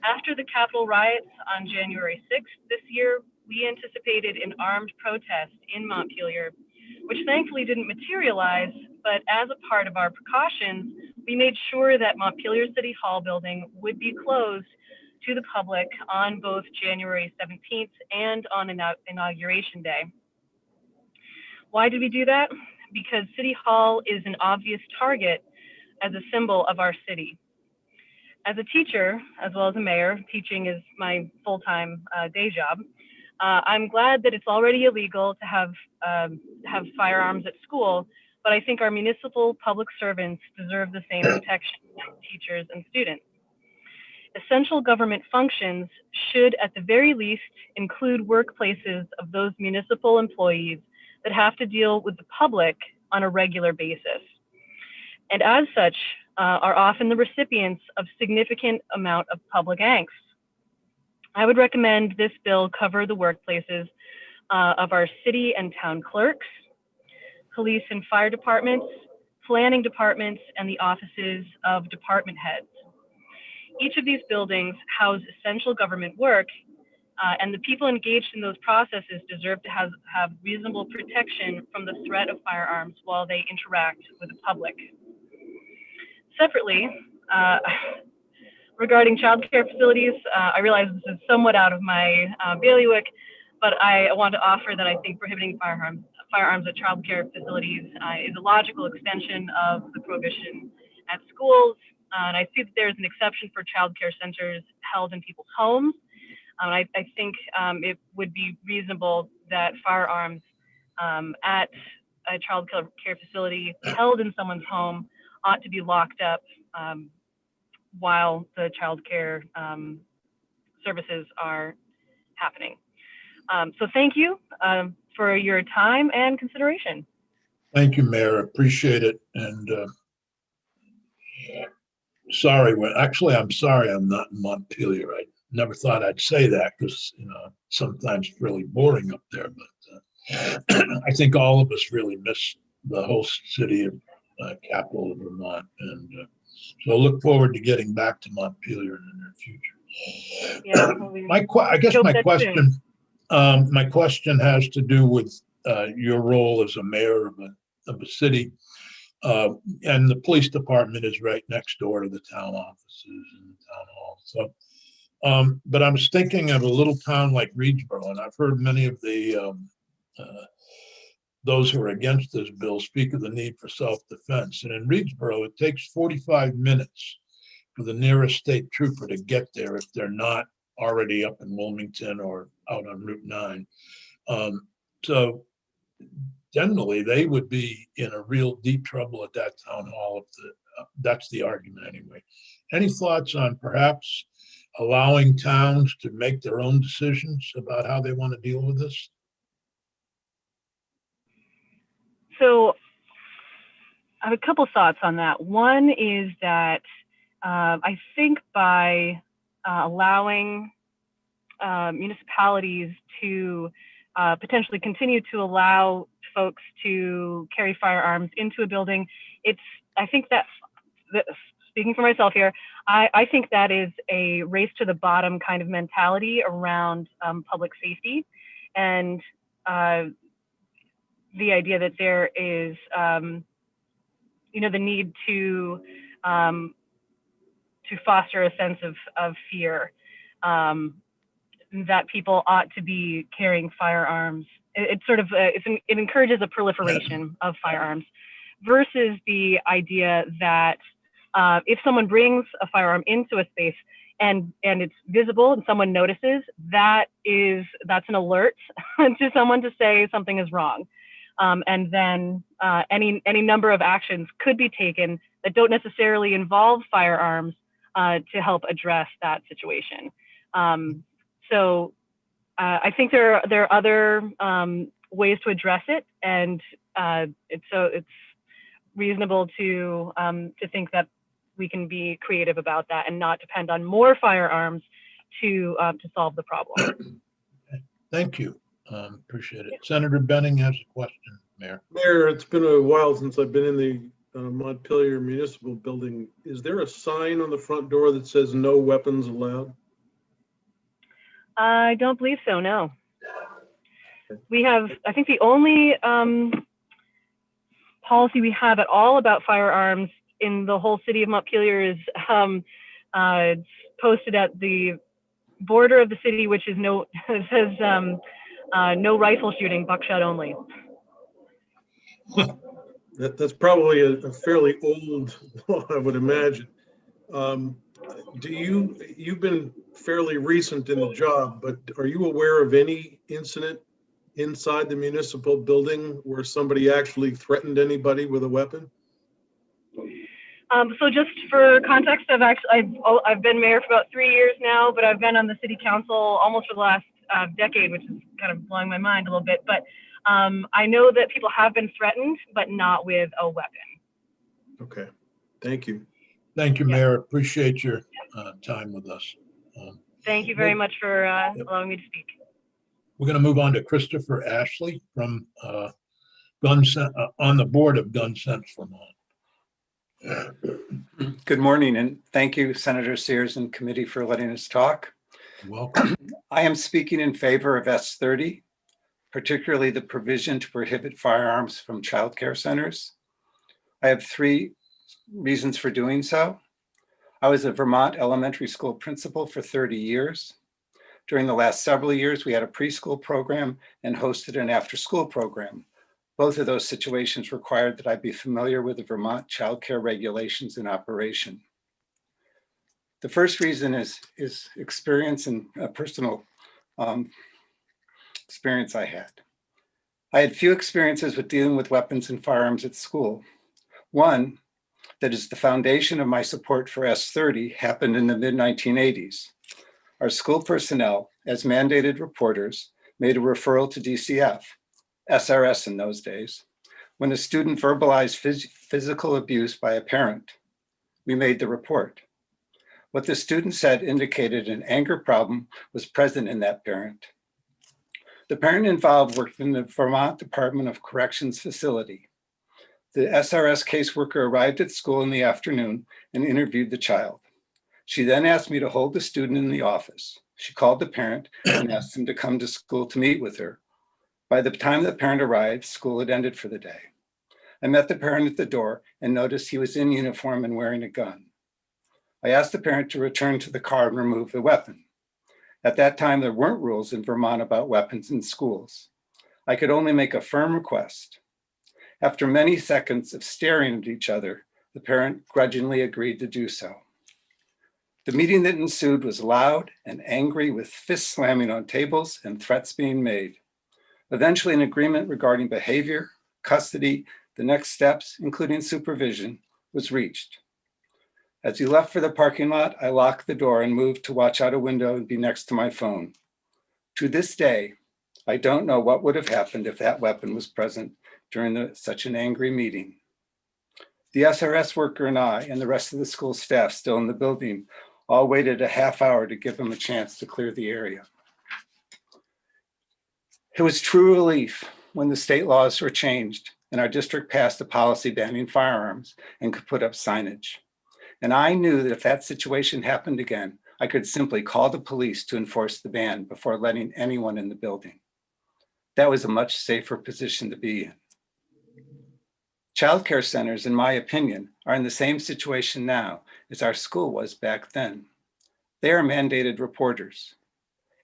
After the Capitol riots on January 6th this year, we anticipated an armed protest in Montpelier, which thankfully didn't materialize, but as a part of our precautions, we made sure that Montpelier City Hall building would be closed to the public on both January 17th and on Inauguration Day. Why did we do that? Because City Hall is an obvious target as a symbol of our city. As a teacher, as well as a mayor, teaching is my full-time day job. I'm glad that it's already illegal to have firearms at school, but I think our municipal public servants deserve the same protection as teachers and students. Essential government functions should, at the very least, include workplaces of those municipal employees that have to deal with the public on a regular basis, and as such, are often the recipients of significant amount of public angst. I would recommend this bill cover the workplaces of our city and town clerks, police and fire departments, planning departments, and the offices of department heads. Each of these buildings house essential government work, and the people engaged in those processes deserve to have reasonable protection from the threat of firearms while they interact with the public. Separately, regarding child care facilities, I realize this is somewhat out of my bailiwick, but I want to offer that I think prohibiting firearms at child care facilities is a logical extension of the prohibition at schools. And I see that there's an exception for child care centers held in people's homes. I think it would be reasonable that firearms at a child care facility held in someone's home ought to be locked up while the child care services are happening. So thank you for your time and consideration. Thank you, Mayor. Appreciate it. And sorry, actually, I'm sorry I'm not in Montpelier. I never thought I'd say that because, sometimes it's really boring up there. But I think all of us really miss the host city of capital of Vermont. And so look forward to getting back to Montpelier in the near future. Yeah, I guess my question has to do with your role as a mayor of a city. And the police department is right next door to the town offices and the town hall. So, but I was thinking of a little town like Reedsboro, and I've heard many of the those who are against this bill speak of the need for self-defense. And in Reedsboro, it takes 45 minutes for the nearest state trooper to get there if they're not already up in Wilmington or out on Route 9. So generally, they would be in a real deep trouble at that town hall. That's the argument anyway. Any thoughts on perhaps allowing towns to make their own decisions about how they want to deal with this? So I have a couple thoughts on that. One is that I think by allowing municipalities to potentially continue to allow folks to carry firearms into a building, I think that, speaking for myself here, I think that is a race to the bottom kind of mentality around public safety, and the idea that there is, the need to foster a sense of fear, that people ought to be carrying firearms. It encourages a proliferation of firearms, versus the idea that if someone brings a firearm into a space and it's visible and someone notices, that's an alert to someone to say something is wrong. And then any number of actions could be taken that don't necessarily involve firearms to help address that situation. So I think there are other ways to address it, and it's reasonable to think that we can be creative about that and not depend on more firearms to solve the problem. Thank you. Appreciate it. Senator Benning has a question, Mayor. Mayor, it's been a while since I've been in the Montpelier Municipal Building. Is there a sign on the front door that says no weapons allowed? I don't believe so, no. We have, I think the only policy we have at all about firearms in the whole city of Montpelier is it's posted at the border of the city, which is it says no rifle shooting, buckshot only. That's probably a fairly old law, I would imagine. You've been fairly recent in the job, but are you aware of any incident inside the municipal building where somebody actually threatened anybody with a weapon? So just for context, I've been mayor for about 3 years now, but I've been on the city council almost for the last decade, which is kind of blowing my mind a little bit. But I know that people have been threatened, but not with a weapon. Okay, thank you. Thank you, Mayor. Appreciate your time with us. Thank you very much for allowing me to speak. We're going to move on to Christopher Ashley from on the board of Gun Sense Vermont. Good morning, and thank you, Senator Sears and committee, for letting us talk. You're welcome. I am speaking in favor of S30, particularly the provision to prohibit firearms from child care centers. I have 3 reasons for doing so. I was a Vermont elementary school principal for 30 years. During the last several years, we had a preschool program and hosted an after-school program. Both of those situations required that I be familiar with the Vermont child care regulations in operation. The first reason is experience and personal experience I had. I had few experiences with dealing with weapons and firearms at school. One, that is the foundation of my support for S30, happened in the mid-1980s. Our school personnel, as mandated reporters, made a referral to DCF, SRS in those days, when a student verbalized physical abuse by a parent. We made the report. What the student said indicated an anger problem was present in that parent. The parent involved worked in the Vermont Department of Corrections facility. The SRS caseworker arrived at school in the afternoon and interviewed the child. She then asked me to hold the student in the office. She called the parent and asked him to come to school to meet with her. By the time the parent arrived, school had ended for the day. I met the parent at the door and noticed he was in uniform and wearing a gun. I asked the parent to return to the car and remove the weapon. At that time, there weren't rules in Vermont about weapons in schools. I could only make a firm request. After many seconds of staring at each other, the parent grudgingly agreed to do so. The meeting that ensued was loud and angry, with fists slamming on tables and threats being made. Eventually, an agreement regarding behavior, custody, the next steps, including supervision, was reached. As he left for the parking lot, I locked the door and moved to watch out a window and be next to my phone. To this day, I don't know what would have happened if that weapon was present during such an angry meeting. The SRS worker and I and the rest of the school staff still in the building all waited a half hour to give him a chance to clear the area. It was true relief when the state laws were changed and our district passed a policy banning firearms and could put up signage. And I knew that if that situation happened again, I could simply call the police to enforce the ban before letting anyone in the building. That was a much safer position to be in. Childcare centers, in my opinion, are in the same situation now as our school was back then. They are mandated reporters,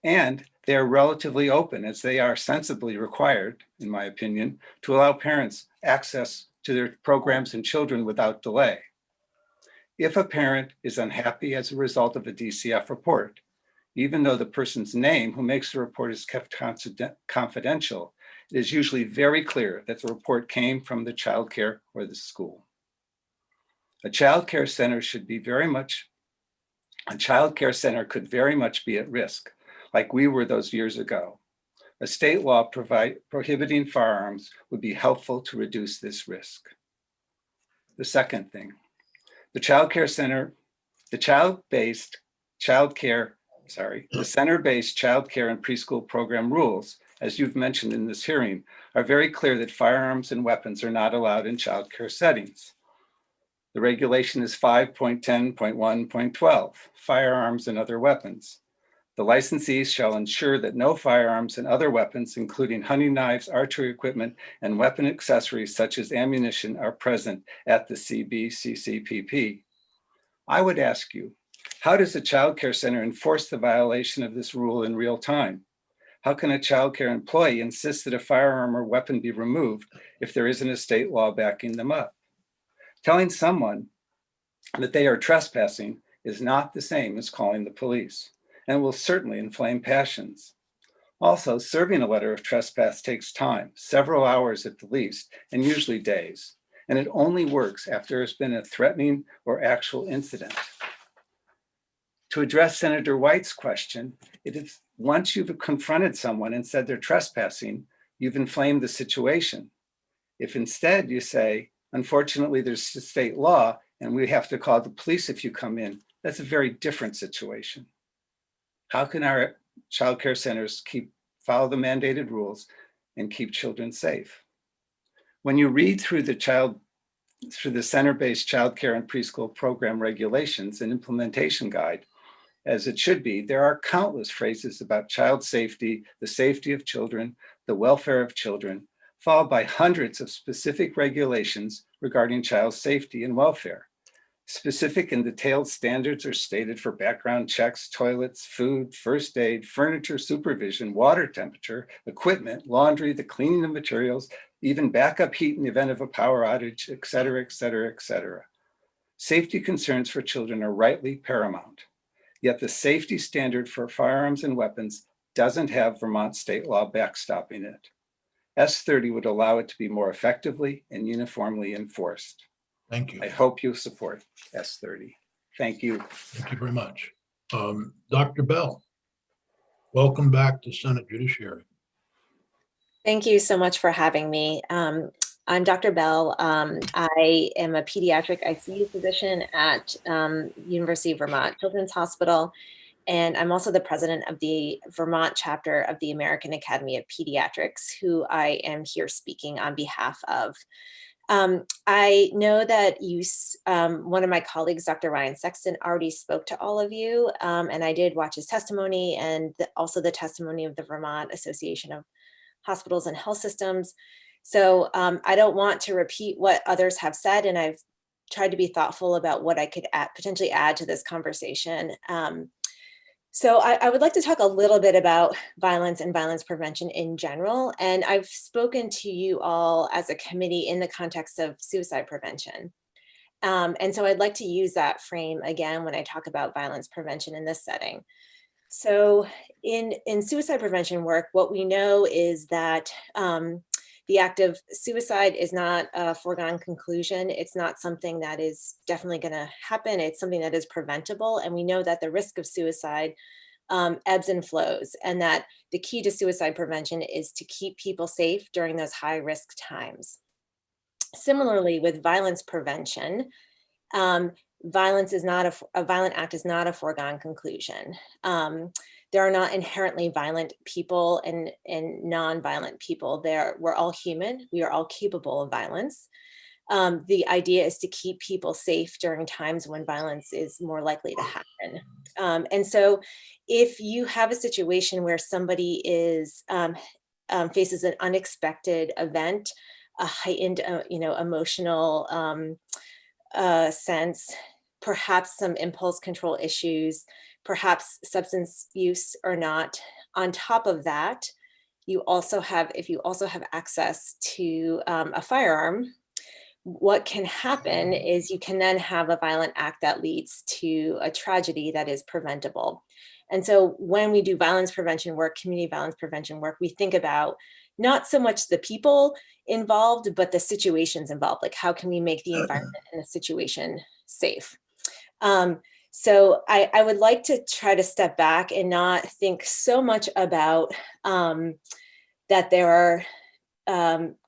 and they are relatively open, as they are sensibly required, in my opinion, to allow parents access to their programs and children without delay. If a parent is unhappy as a result of a DCF report, even though the person's name who makes the report is kept confidential, it is usually very clear that the report came from the childcare or the school. A childcare center could very much be at risk, like we were those years ago. A state law prohibiting firearms would be helpful to reduce this risk. The second thing, the center-based childcare and preschool program rules, as you've mentioned in this hearing, are very clear that firearms and weapons are not allowed in childcare settings. The regulation is 5.10.1.12, firearms and other weapons. The licensees shall ensure that no firearms and other weapons, including hunting knives, archery equipment, and weapon accessories such as ammunition, are present at the CBCCPP. I would ask you, how does a child care center enforce the violation of this rule in real time? How can a child care employee insist that a firearm or weapon be removed if there isn't a state law backing them up? Telling someone that they are trespassing is not the same as calling the police, and will certainly inflame passions. Also, serving a letter of trespass takes time, several hours at the least, and usually days, and it only works after there's been a threatening or actual incident. To address Senator White's question, it is once you've confronted someone and said they're trespassing, you've inflamed the situation. If instead you say, unfortunately, there's a state law and we have to call the police if you come in, that's a very different situation. How can our child care centers follow the mandated rules and keep children safe? When you read through the center-based child care and preschool program regulations and implementation guide, as it should be, there are countless phrases about child safety, the safety of children, the welfare of children, followed by hundreds of specific regulations regarding child safety and welfare. Specific and detailed standards are stated for background checks, toilets, food, first aid, furniture, supervision, water temperature, equipment, laundry, the cleaning of materials, even backup heat in the event of a power outage, et cetera, et cetera, et cetera. Safety concerns for children are rightly paramount, yet the safety standard for firearms and weapons doesn't have Vermont state law backstopping it. S30 would allow it to be more effectively and uniformly enforced. Thank you. I hope you support S30. Thank you. Thank you very much. Dr. Bell, welcome back to Senate Judiciary. Thank you so much for having me. I'm Dr. Bell. I am a pediatric ICU physician at University of Vermont Children's Hospital, and I'm also the president of the Vermont chapter of the American Academy of Pediatrics, who I am here speaking on behalf of. I know that one of my colleagues, Dr. Ryan Sexton, already spoke to all of you, and I did watch his testimony and also the testimony of the Vermont Association of Hospitals and Health Systems. So I don't want to repeat what others have said, and I've tried to be thoughtful about what I could potentially add to this conversation. So I would like to talk a little bit about violence and violence prevention in general. And I've spoken to you all as a committee in the context of suicide prevention. And so I'd like to use that frame again when I talk about violence prevention in this setting. So in suicide prevention work, what we know is that the act of suicide is not a foregone conclusion. It's not something that is definitely going to happen. It's something that is preventable. And we know that the risk of suicide ebbs and flows, and that the key to suicide prevention is to keep people safe during those high risk times. Similarly, with violence prevention, violence is not a violent act is not a foregone conclusion. There are not inherently violent people and non-violent people. We're all human. We are all capable of violence. The idea is to keep people safe during times when violence is more likely to happen. And so if you have a situation where somebody is faces an unexpected event, a heightened emotional sense, perhaps some impulse control issues, perhaps substance use or not. On top of that, if you also have access to a firearm, what can happen is you can then have a violent act that leads to a tragedy that is preventable. And so when we do violence prevention work, community violence prevention work, we think about not so much the people involved, but the situations involved. Like, how can we make the environment and the situation safe? So I would like to try to step back and not think so much about that there are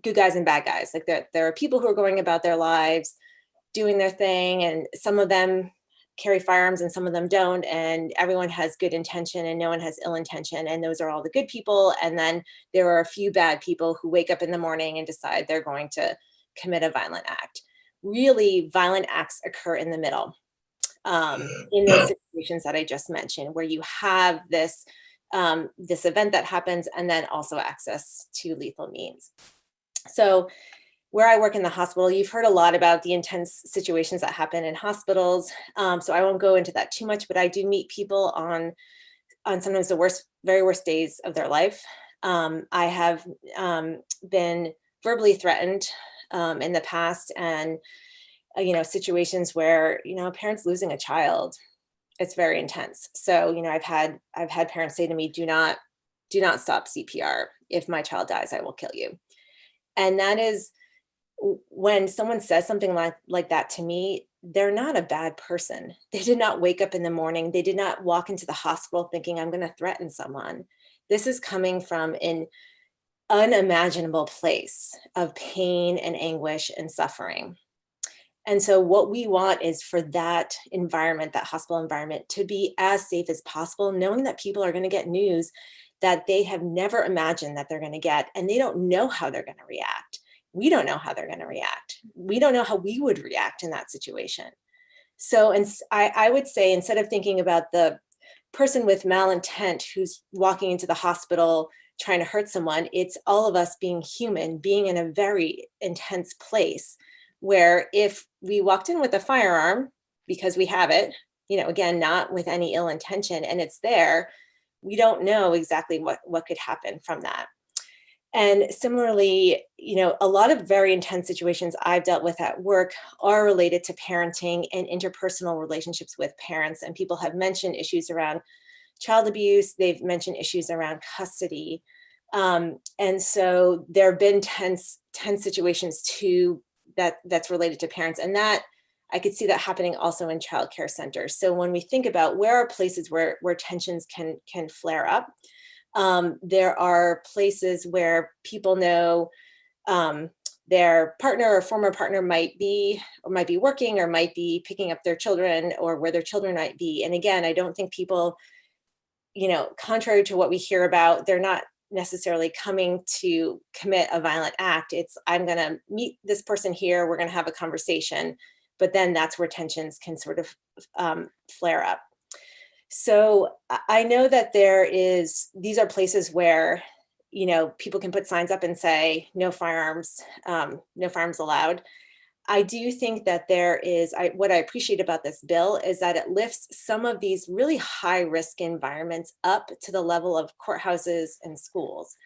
good guys and bad guys. Like there are people who are going about their lives, doing their thing, and some of them carry firearms and some of them don't, and everyone has good intention and no one has ill intention, and those are all the good people. And then there are a few bad people who wake up in the morning and decide they're going to commit a violent act. Really, violent acts occur in the middle, in those situations that I just mentioned, where you have this event that happens and then also access to lethal means. So where I work in the hospital, you've heard a lot about the intense situations that happen in hospitals. So I won't go into that too much, but I do meet people on sometimes the very worst days of their life. I have been verbally threatened in the past, and situations where a parent's losing a child. It's very intense. So I've had parents say to me, do not stop CPR. If my child dies, I will kill you. And that is, when someone says something like that to me, they're not a bad person. They did not wake up in the morning. They did not walk into the hospital thinking, I'm going to threaten someone. This is coming from an unimaginable place of pain and anguish and suffering. And so what we want is for that environment, that hospital environment, to be as safe as possible, knowing that people are going to get news that they have never imagined that they're going to get, and they don't know how they're going to react. We don't know how they're going to react. We don't know how we would react in that situation. So I would say, instead of thinking about the person with malintent who's walking into the hospital trying to hurt someone, it's all of us being human, being in a very intense place where if we walked in with a firearm because we have it, again, not with any ill intention, and it's there, we don't know exactly what could happen from that. And similarly, a lot of very intense situations I've dealt with at work are related to parenting and interpersonal relationships with parents. And people have mentioned issues around child abuse. They've mentioned issues around custody. And so there have been tense situations too that's related to parents. And that I could see that happening also in childcare centers. So when we think about where are places where tensions can flare up, there are places where people know their partner or former partner might be working or might be picking up their children, or where their children might be. And again, I don't think people, contrary to what we hear about, they're not necessarily coming to commit a violent act. It's, I'm going to meet this person here, we're going to have a conversation, but then that's where tensions can sort of flare up. So I know that these are places where, people can put signs up and say, no firearms allowed. I do think that what I appreciate about this bill is that it lifts some of these really high risk environments up to the level of courthouses and schools,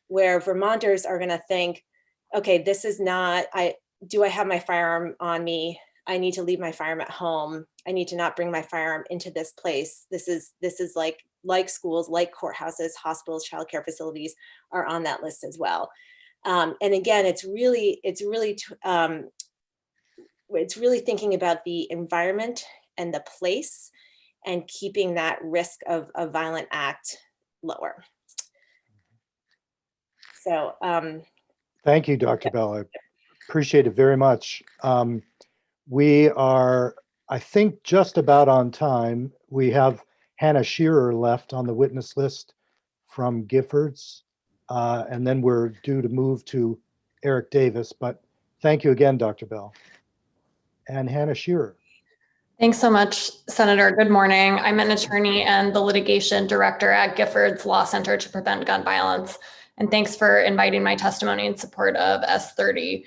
where Vermonters are going to think, okay, this is not, do I have my firearm on me? I need to leave my firearm at home. I need to not bring my firearm into this place. This is like schools, like courthouses, hospitals, childcare facilities are on that list as well. And again, it's really thinking about the environment and the place and keeping that risk of a violent act lower. So thank you, Dr. Bell. I appreciate it very much. We are, I think, just about on time. We have Hannah Shearer left on the witness list from Giffords, and then we're due to move to Eric Davis. But thank you again, Dr. Bell. And Hannah Shearer. Thanks so much, Senator. Good morning. I'm an attorney and the litigation director at Giffords Law Center to Prevent Gun Violence. And thanks for inviting my testimony in support of S30.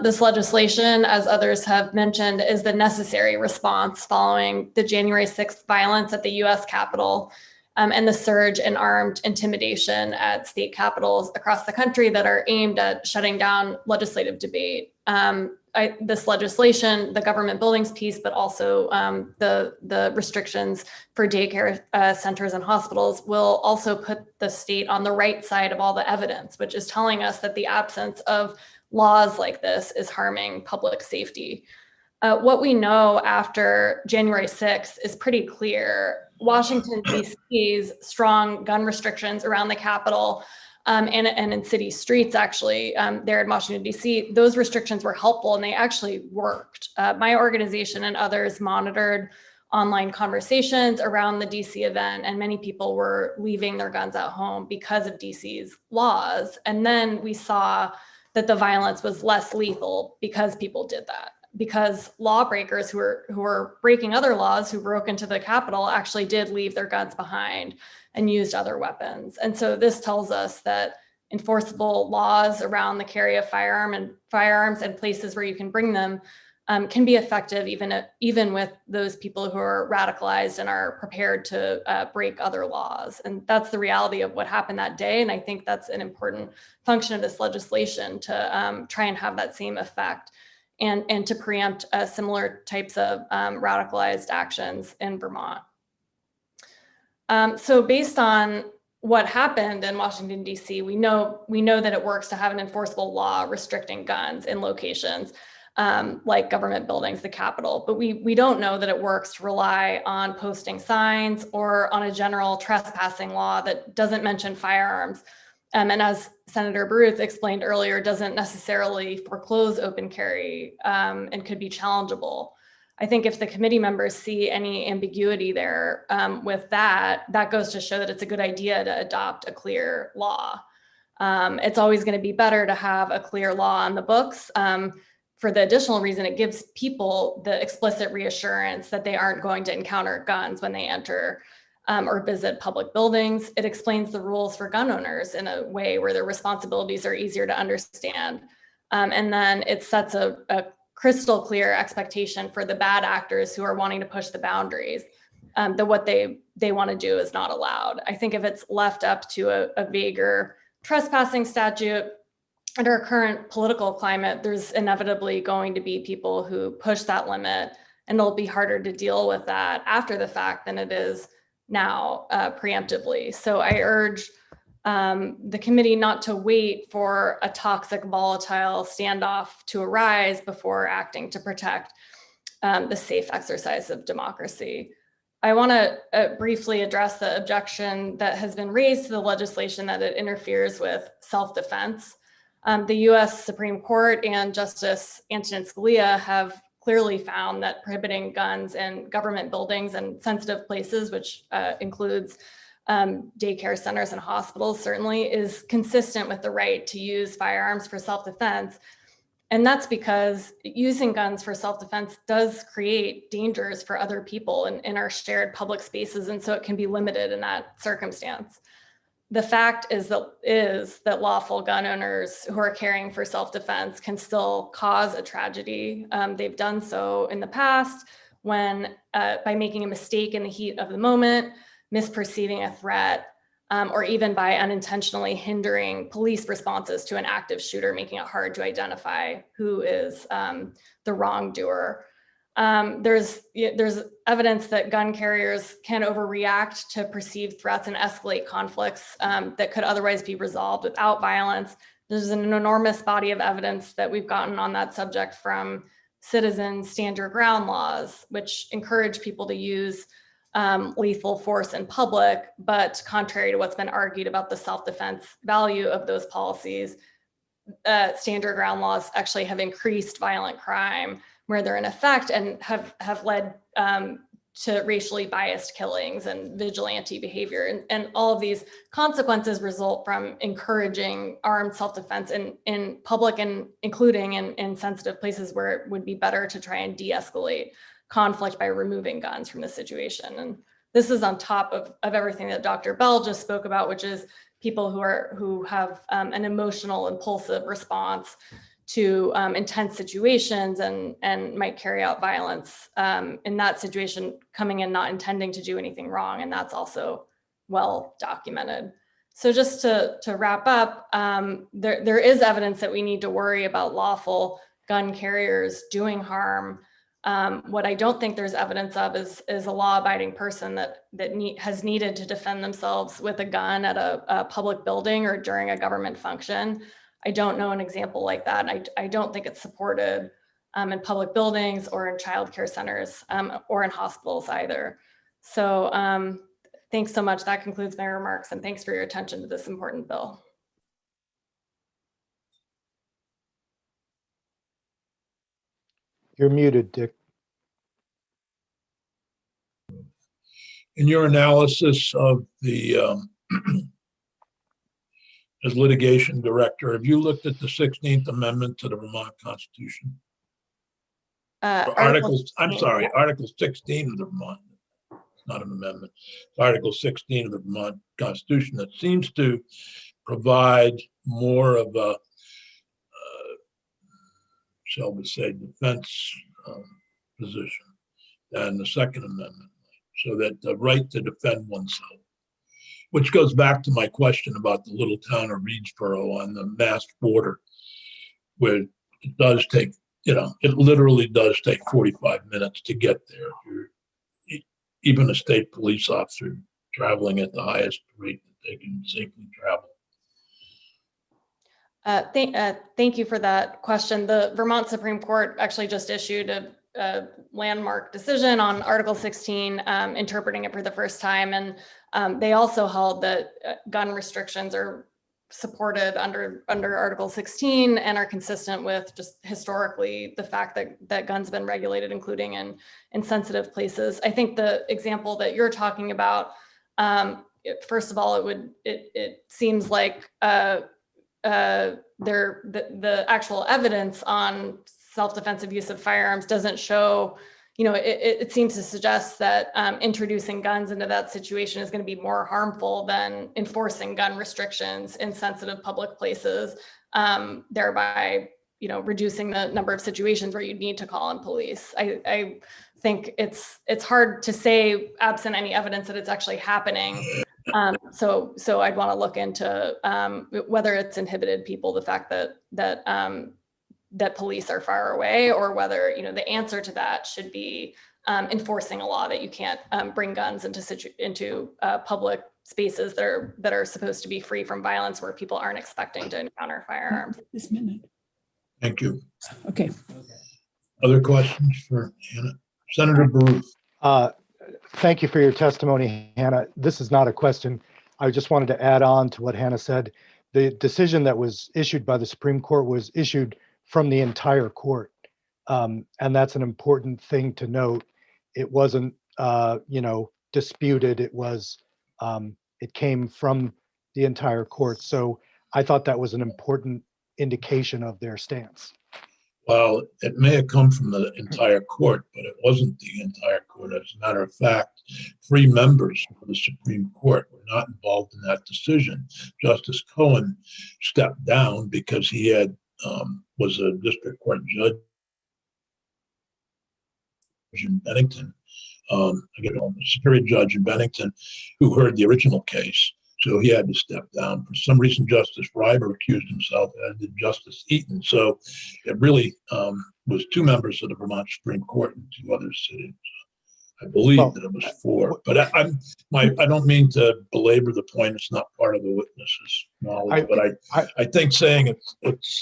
This legislation, as others have mentioned, is the necessary response following the January 6th violence at the US Capitol and the surge in armed intimidation at state capitals across the country that are aimed at shutting down legislative debate. This legislation, the government buildings piece, but also the restrictions for daycare centers and hospitals will also put the state on the right side of all the evidence, which is telling us that the absence of laws like this is harming public safety. What we know after January 6th is pretty clear. Washington, D.C.'s strong gun restrictions around the Capitol and in city streets, actually, there in Washington, D.C., those restrictions were helpful and they actually worked. My organization and others monitored online conversations around the D.C. event, and many people were leaving their guns at home because of D.C.'s laws. And then we saw that the violence was less lethal because people did that, because lawbreakers who were breaking other laws, who broke into the Capitol, actually did leave their guns behind and used other weapons. And so this tells us that enforceable laws around the carry of firearms and places where you can bring them can be effective even with those people who are radicalized and are prepared to break other laws. And that's the reality of what happened that day. And I think that's an important function of this legislation to try and have that same effect and to preempt similar types of radicalized actions in Vermont. So based on what happened in Washington, D.C., we know that it works to have an enforceable law restricting guns in locations like government buildings, the Capitol, but we don't know that it works to rely on posting signs or on a general trespassing law that doesn't mention firearms. And as Senator Baruth explained earlier, doesn't necessarily foreclose open carry and could be challengeable. I think if the committee members see any ambiguity there with that goes to show that it's a good idea to adopt a clear law. It's always going to be better to have a clear law on the books. For the additional reason, it gives people the explicit reassurance that they aren't going to encounter guns when they enter or visit public buildings. It explains the rules for gun owners in a way where their responsibilities are easier to understand. And then it sets a crystal clear expectation for the bad actors who are wanting to push the boundaries, that what they want to do is not allowed. I think if it's left up to a vaguer trespassing statute, under our current political climate, there's inevitably going to be people who push that limit, and it'll be harder to deal with that after the fact than it is now preemptively. So I urge the committee not to wait for a toxic, volatile standoff to arise before acting to protect the safe exercise of democracy. I want to briefly address the objection that has been raised to the legislation that it interferes with self-defense. The US Supreme Court and Justice Antonin Scalia have clearly found that prohibiting guns in government buildings and sensitive places, which includes daycare centers and hospitals, certainly is consistent with the right to use firearms for self-defense. And that's because using guns for self-defense does create dangers for other people in our shared public spaces. And so it can be limited in that circumstance. the fact is that lawful gun owners who are carrying for self-defense can still cause a tragedy. They've done so in the past when by making a mistake in the heat of the moment, misperceiving a threat, or even by unintentionally hindering police responses to an active shooter, making it hard to identify who is the wrongdoer. There's evidence that gun carriers can overreact to perceived threats and escalate conflicts that could otherwise be resolved without violence. There's an enormous body of evidence that we've gotten on that subject from citizen stand your ground laws, which encourage people to use lethal force in public, but contrary to what's been argued about the self-defense value of those policies, stand your ground laws actually have increased violent crime where they're in effect and have led to racially biased killings and vigilante behavior. And all of these consequences result from encouraging armed self-defense in public and including in sensitive places where it would be better to try and de-escalate conflict by removing guns from the situation. And this is on top of everything that Dr. Bell just spoke about, which is people who have an emotional, impulsive response to intense situations and might carry out violence in that situation, coming in not intending to do anything wrong. And that's also well documented. So just to wrap up, there is evidence that we need to worry about lawful gun carriers doing harm. What I don't think there's evidence of is a law-abiding person that has needed to defend themselves with a gun at a public building or during a government function. I don't know an example like that. I don't think it's supported in public buildings or in childcare centers or in hospitals either. So thanks so much. That concludes my remarks, and thanks for your attention to this important bill. You're muted, Dick. In your analysis of the as litigation director, have you looked at the 16th Amendment to the Vermont Constitution? Article 16 of the Vermont, not an amendment, Article 16 of the Vermont Constitution that seems to provide more of a, shall we say, defense position than the Second Amendment, so that the right to defend oneself, which goes back to my question about the little town of Reedsboro on the masked border, where it does take, it literally does take 45 minutes to get there. Even a state police officer traveling at the highest rate that they can safely travel. Thank you for that question. The Vermont Supreme Court actually just issued a landmark decision on Article 16, interpreting it for the first time. And they also held that gun restrictions are supported under Article 16 and are consistent with just historically the fact that guns have been regulated, including in sensitive places. I think the example that you're talking about, first of all, it seems like the actual evidence on self-defensive use of firearms doesn't show, it seems to suggest that introducing guns into that situation is going to be more harmful than enforcing gun restrictions in sensitive public places, thereby, reducing the number of situations where you need to call in police. I think it's hard to say, absent any evidence, that it's actually happening. So I'd want to look into whether it's inhibited people, the fact that police are far away, or whether the answer to that should be enforcing a law that you can't bring guns into public spaces that are supposed to be free from violence, where people aren't expecting to encounter firearms. This minute. Thank you. Okay. Other questions for Hannah? Senator Baruth. Thank you for your testimony, Hannah. This is not a question. I just wanted to add on to what Hannah said. The decision that was issued by the Supreme Court was issued from the entire court. And that's an important thing to note. It wasn't, disputed. It was, it came from the entire court. So I thought that was an important indication of their stance. Well, it may have come from the entire court, but it wasn't the entire court. As a matter of fact, 3 members of the Supreme Court were not involved in that decision. Justice Cohen stepped down because he had was a district court judge in Bennington, a superior judge in Bennington, who heard the original case. So he had to step down. For some reason, Justice Reiber recused himself, and did Justice Eaton. So it really was 2 members of the Vermont Supreme Court and 2 others sitting. I believe that it was 4. But I don't mean to belabor the point. It's not part of the witness's knowledge. But I think saying it's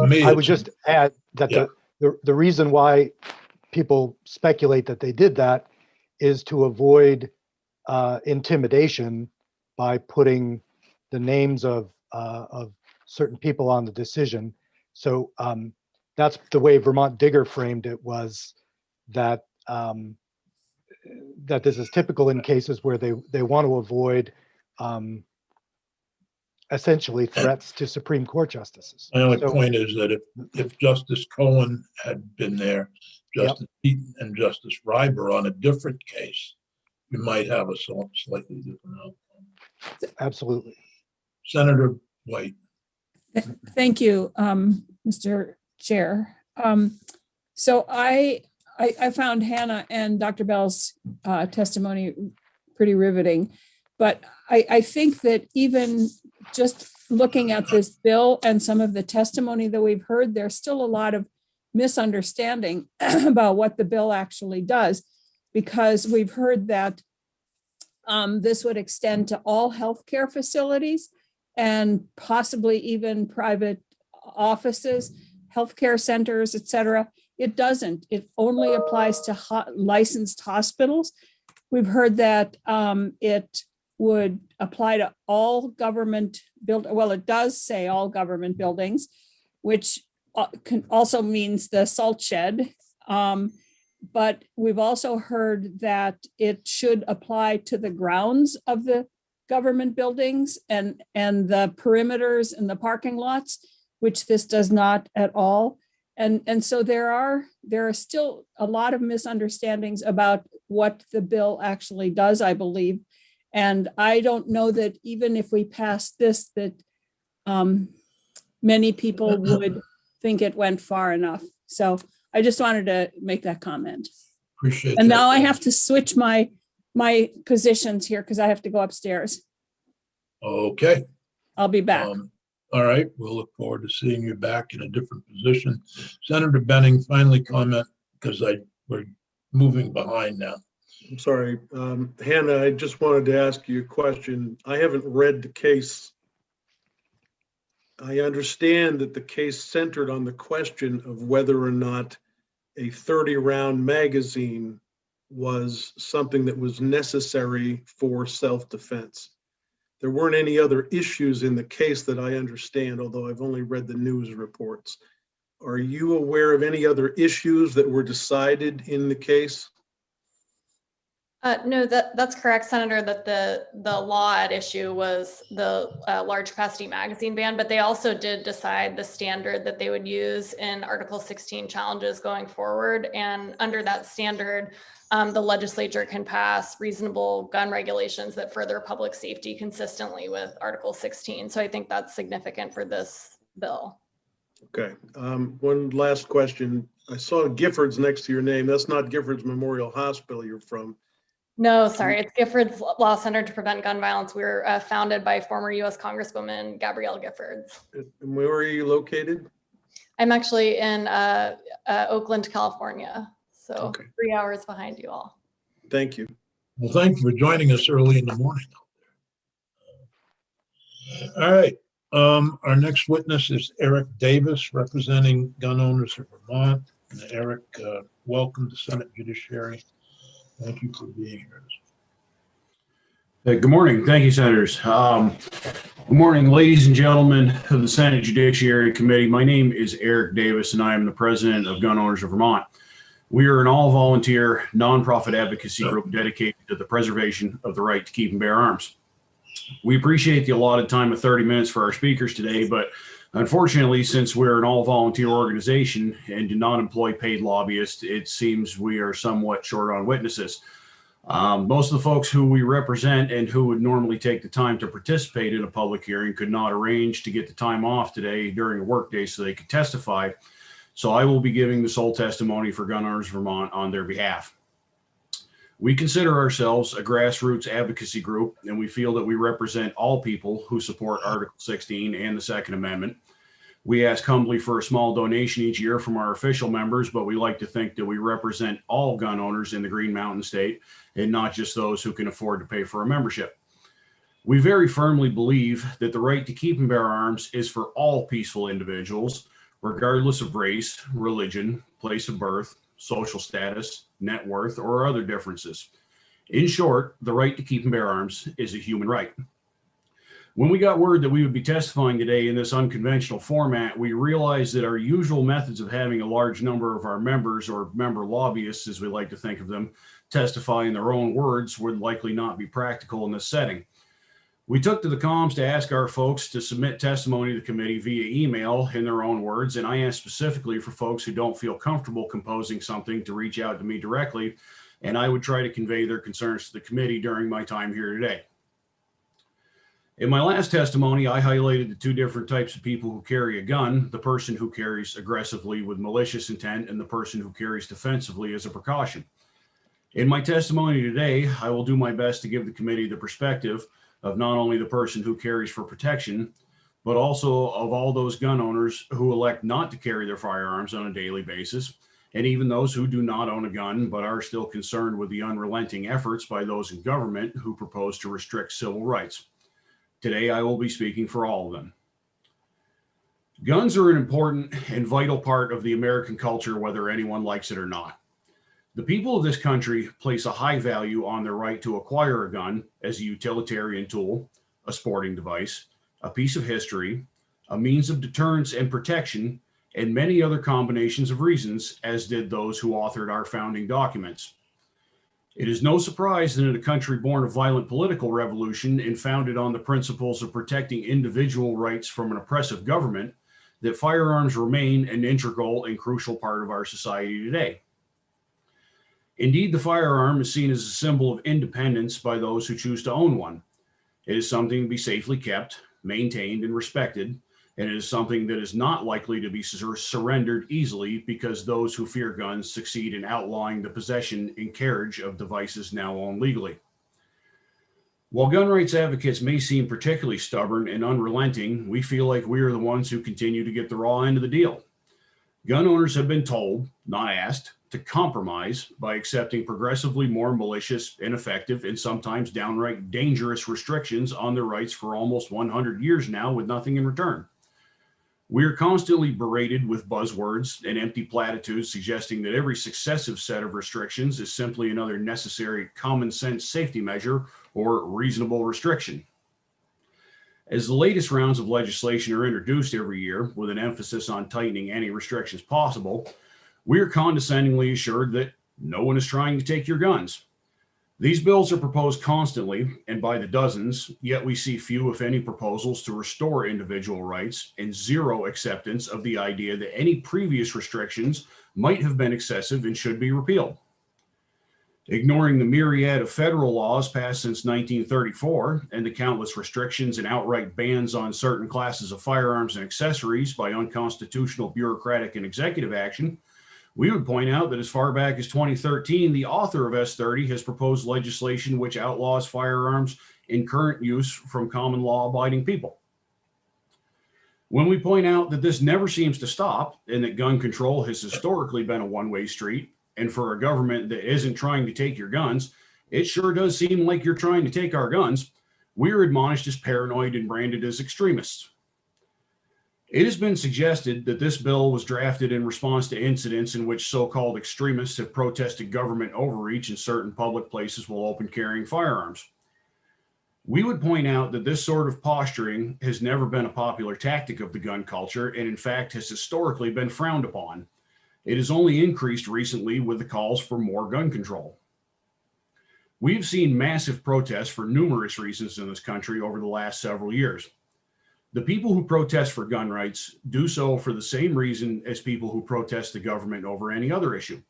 to me. I would just add that the reason why people speculate that they did that is to avoid intimidation by putting the names of certain people on the decision. So that's the way Vermont Digger framed it, was that that this is typical in cases where they want to avoid essentially threats to Supreme Court justices. My only point is that if Justice Cohen had been there, Justice Eaton and Justice Reiber on a different case, you might have a slightly different outcome. Absolutely. Senator White. Thank you, Mr. Chair. So I found Hannah and Dr. Bell's testimony pretty riveting, but I think that even just looking at this bill and some of the testimony that we've heard, there's still a lot of misunderstanding about what the bill actually does, because we've heard that this would extend to all healthcare facilities and possibly even private offices, healthcare centers, et cetera. It doesn't. It only applies to licensed hospitals. We've heard that it would apply to all government well, it does say all government buildings, which also means the salt shed. But we've also heard that it should apply to the grounds of the government buildings and the perimeters and the parking lots, which this does not at all. And so there are still a lot of misunderstandings about what the bill actually does, I believe. And I don't know that even if we pass this, that many people would think it went far enough. So I just wanted to make that comment. Appreciate And that. now I have to switch my positions here because I have to go upstairs. Okay. I'll be back. All right. We'll look forward to seeing you back in a different position. Senator Benning, finally comment, because we're moving behind now. I'm sorry. Hannah, I just wanted to ask you a question. I haven't read the case. I understand that the case centered on the question of whether or not a 30-round magazine was something that was necessary for self-defense. There weren't any other issues in the case that I understand, although I've only read the news reports. Are you aware of any other issues that were decided in the case? No, that's correct, Senator, that the law at issue was the large capacity magazine ban, but they also did decide the standard that they would use in Article 16 challenges going forward. And under that standard, the legislature can pass reasonable gun regulations that further public safety consistently with Article 16. So I think that's significant for this bill. Okay. One last question. I saw Giffords next to your name. That's not Giffords Memorial Hospital you're from. No, sorry, it's Giffords Law Center to Prevent Gun Violence. We were founded by former U.S. Congresswoman Gabrielle Giffords. And where are you located? I'm actually in Oakland, California. So 3 hours behind you all. Thank you. Well, thank you for joining us early in the morning. All right. Our next witness is Eric Davis, representing gun owners of Vermont. And Eric, welcome to Senate Judiciary. Thank you for being here. Good morning. Thank you, Senators. Good morning, ladies and gentlemen of the Senate Judiciary Committee. My name is Eric Davis, and I am the president of Gun Owners of Vermont. We are an all-volunteer, nonprofit advocacy group dedicated to the preservation of the right to keep and bear arms. We appreciate the allotted time of 30 minutes for our speakers today, but Unfortunately, since we're an all-volunteer organization and do not employ paid lobbyists, it seems we are somewhat short on witnesses. Most of the folks who we represent and who would normally take the time to participate in a public hearing could not arrange to get the time off today during a workday so they could testify. So I will be giving the sole testimony for Gun Owners Vermont on their behalf. We consider ourselves a grassroots advocacy group, and we feel that we represent all people who support Article 16 and the Second Amendment. We ask humbly for a small donation each year from our official members, but we like to think that we represent all gun owners in the Green Mountain State and not just those who can afford to pay for a membership. We very firmly believe that the right to keep and bear arms is for all peaceful individuals, regardless of race, religion, place of birth, social status, net worth, or other differences. In short, the right to keep and bear arms is a human right. When we got word that we would be testifying today in this unconventional format, we realized that our usual methods of having a large number of our members, or member lobbyists, as we like to think of them, testify in their own words would likely not be practical in this setting. We took to the comms to ask our folks to submit testimony to the committee via email in their own words, and I asked specifically for folks who don't feel comfortable composing something to reach out to me directly, and I would try to convey their concerns to the committee during my time here today. In my last testimony, I highlighted the two different types of people who carry a gun, the person who carries aggressively with malicious intent and the person who carries defensively as a precaution. In my testimony today, I will do my best to give the committee the perspective of not only the person who carries for protection, but also of all those gun owners who elect not to carry their firearms on a daily basis, and even those who do not own a gun but are still concerned with the unrelenting efforts by those in government who propose to restrict civil rights. Today, I will be speaking for all of them. Guns are an important and vital part of the American culture, whether anyone likes it or not. The people of this country place a high value on their right to acquire a gun as a utilitarian tool, a sporting device, a piece of history, a means of deterrence and protection, and many other combinations of reasons, as did those who authored our founding documents. It is no surprise that in a country born of violent political revolution and founded on the principles of protecting individual rights from an oppressive government, that firearms remain an integral and crucial part of our society today. Indeed, the firearm is seen as a symbol of independence by those who choose to own one. It is something to be safely kept, maintained, and respected, and it is something that is not likely to be surrendered easily because those who fear guns succeed in outlawing the possession and carriage of devices now owned legally. While gun rights advocates may seem particularly stubborn and unrelenting, we feel like we are the ones who continue to get the raw end of the deal. Gun owners have been told, not asked, to compromise by accepting progressively more malicious, ineffective, and sometimes downright dangerous restrictions on their rights for almost 100 years now with nothing in return. We are constantly berated with buzzwords and empty platitudes suggesting that every successive set of restrictions is simply another necessary common sense safety measure or reasonable restriction. As the latest rounds of legislation are introduced every year with an emphasis on tightening any restrictions possible, we are condescendingly assured that no one is trying to take your guns. These bills are proposed constantly and by the dozens, yet we see few, if any, proposals to restore individual rights and zero acceptance of the idea that any previous restrictions might have been excessive and should be repealed. Ignoring the myriad of federal laws passed since 1934 and the countless restrictions and outright bans on certain classes of firearms and accessories by unconstitutional bureaucratic and executive action, we would point out that as far back as 2013, the author of S30 has proposed legislation which outlaws firearms in current use from common law abiding people. When we point out that this never seems to stop and that gun control has historically been a one-way street, and for a government that isn't trying to take your guns, it sure does seem like you're trying to take our guns, we are admonished as paranoid and branded as extremists. It has been suggested that this bill was drafted in response to incidents in which so-called extremists have protested government overreach in certain public places while open carrying firearms. We would point out that this sort of posturing has never been a popular tactic of the gun culture and in fact has historically been frowned upon. It has only increased recently with the calls for more gun control. We've seen massive protests for numerous reasons in this country over the last several years. The people who protest for gun rights do so for the same reason as people who protest the government over any other issue.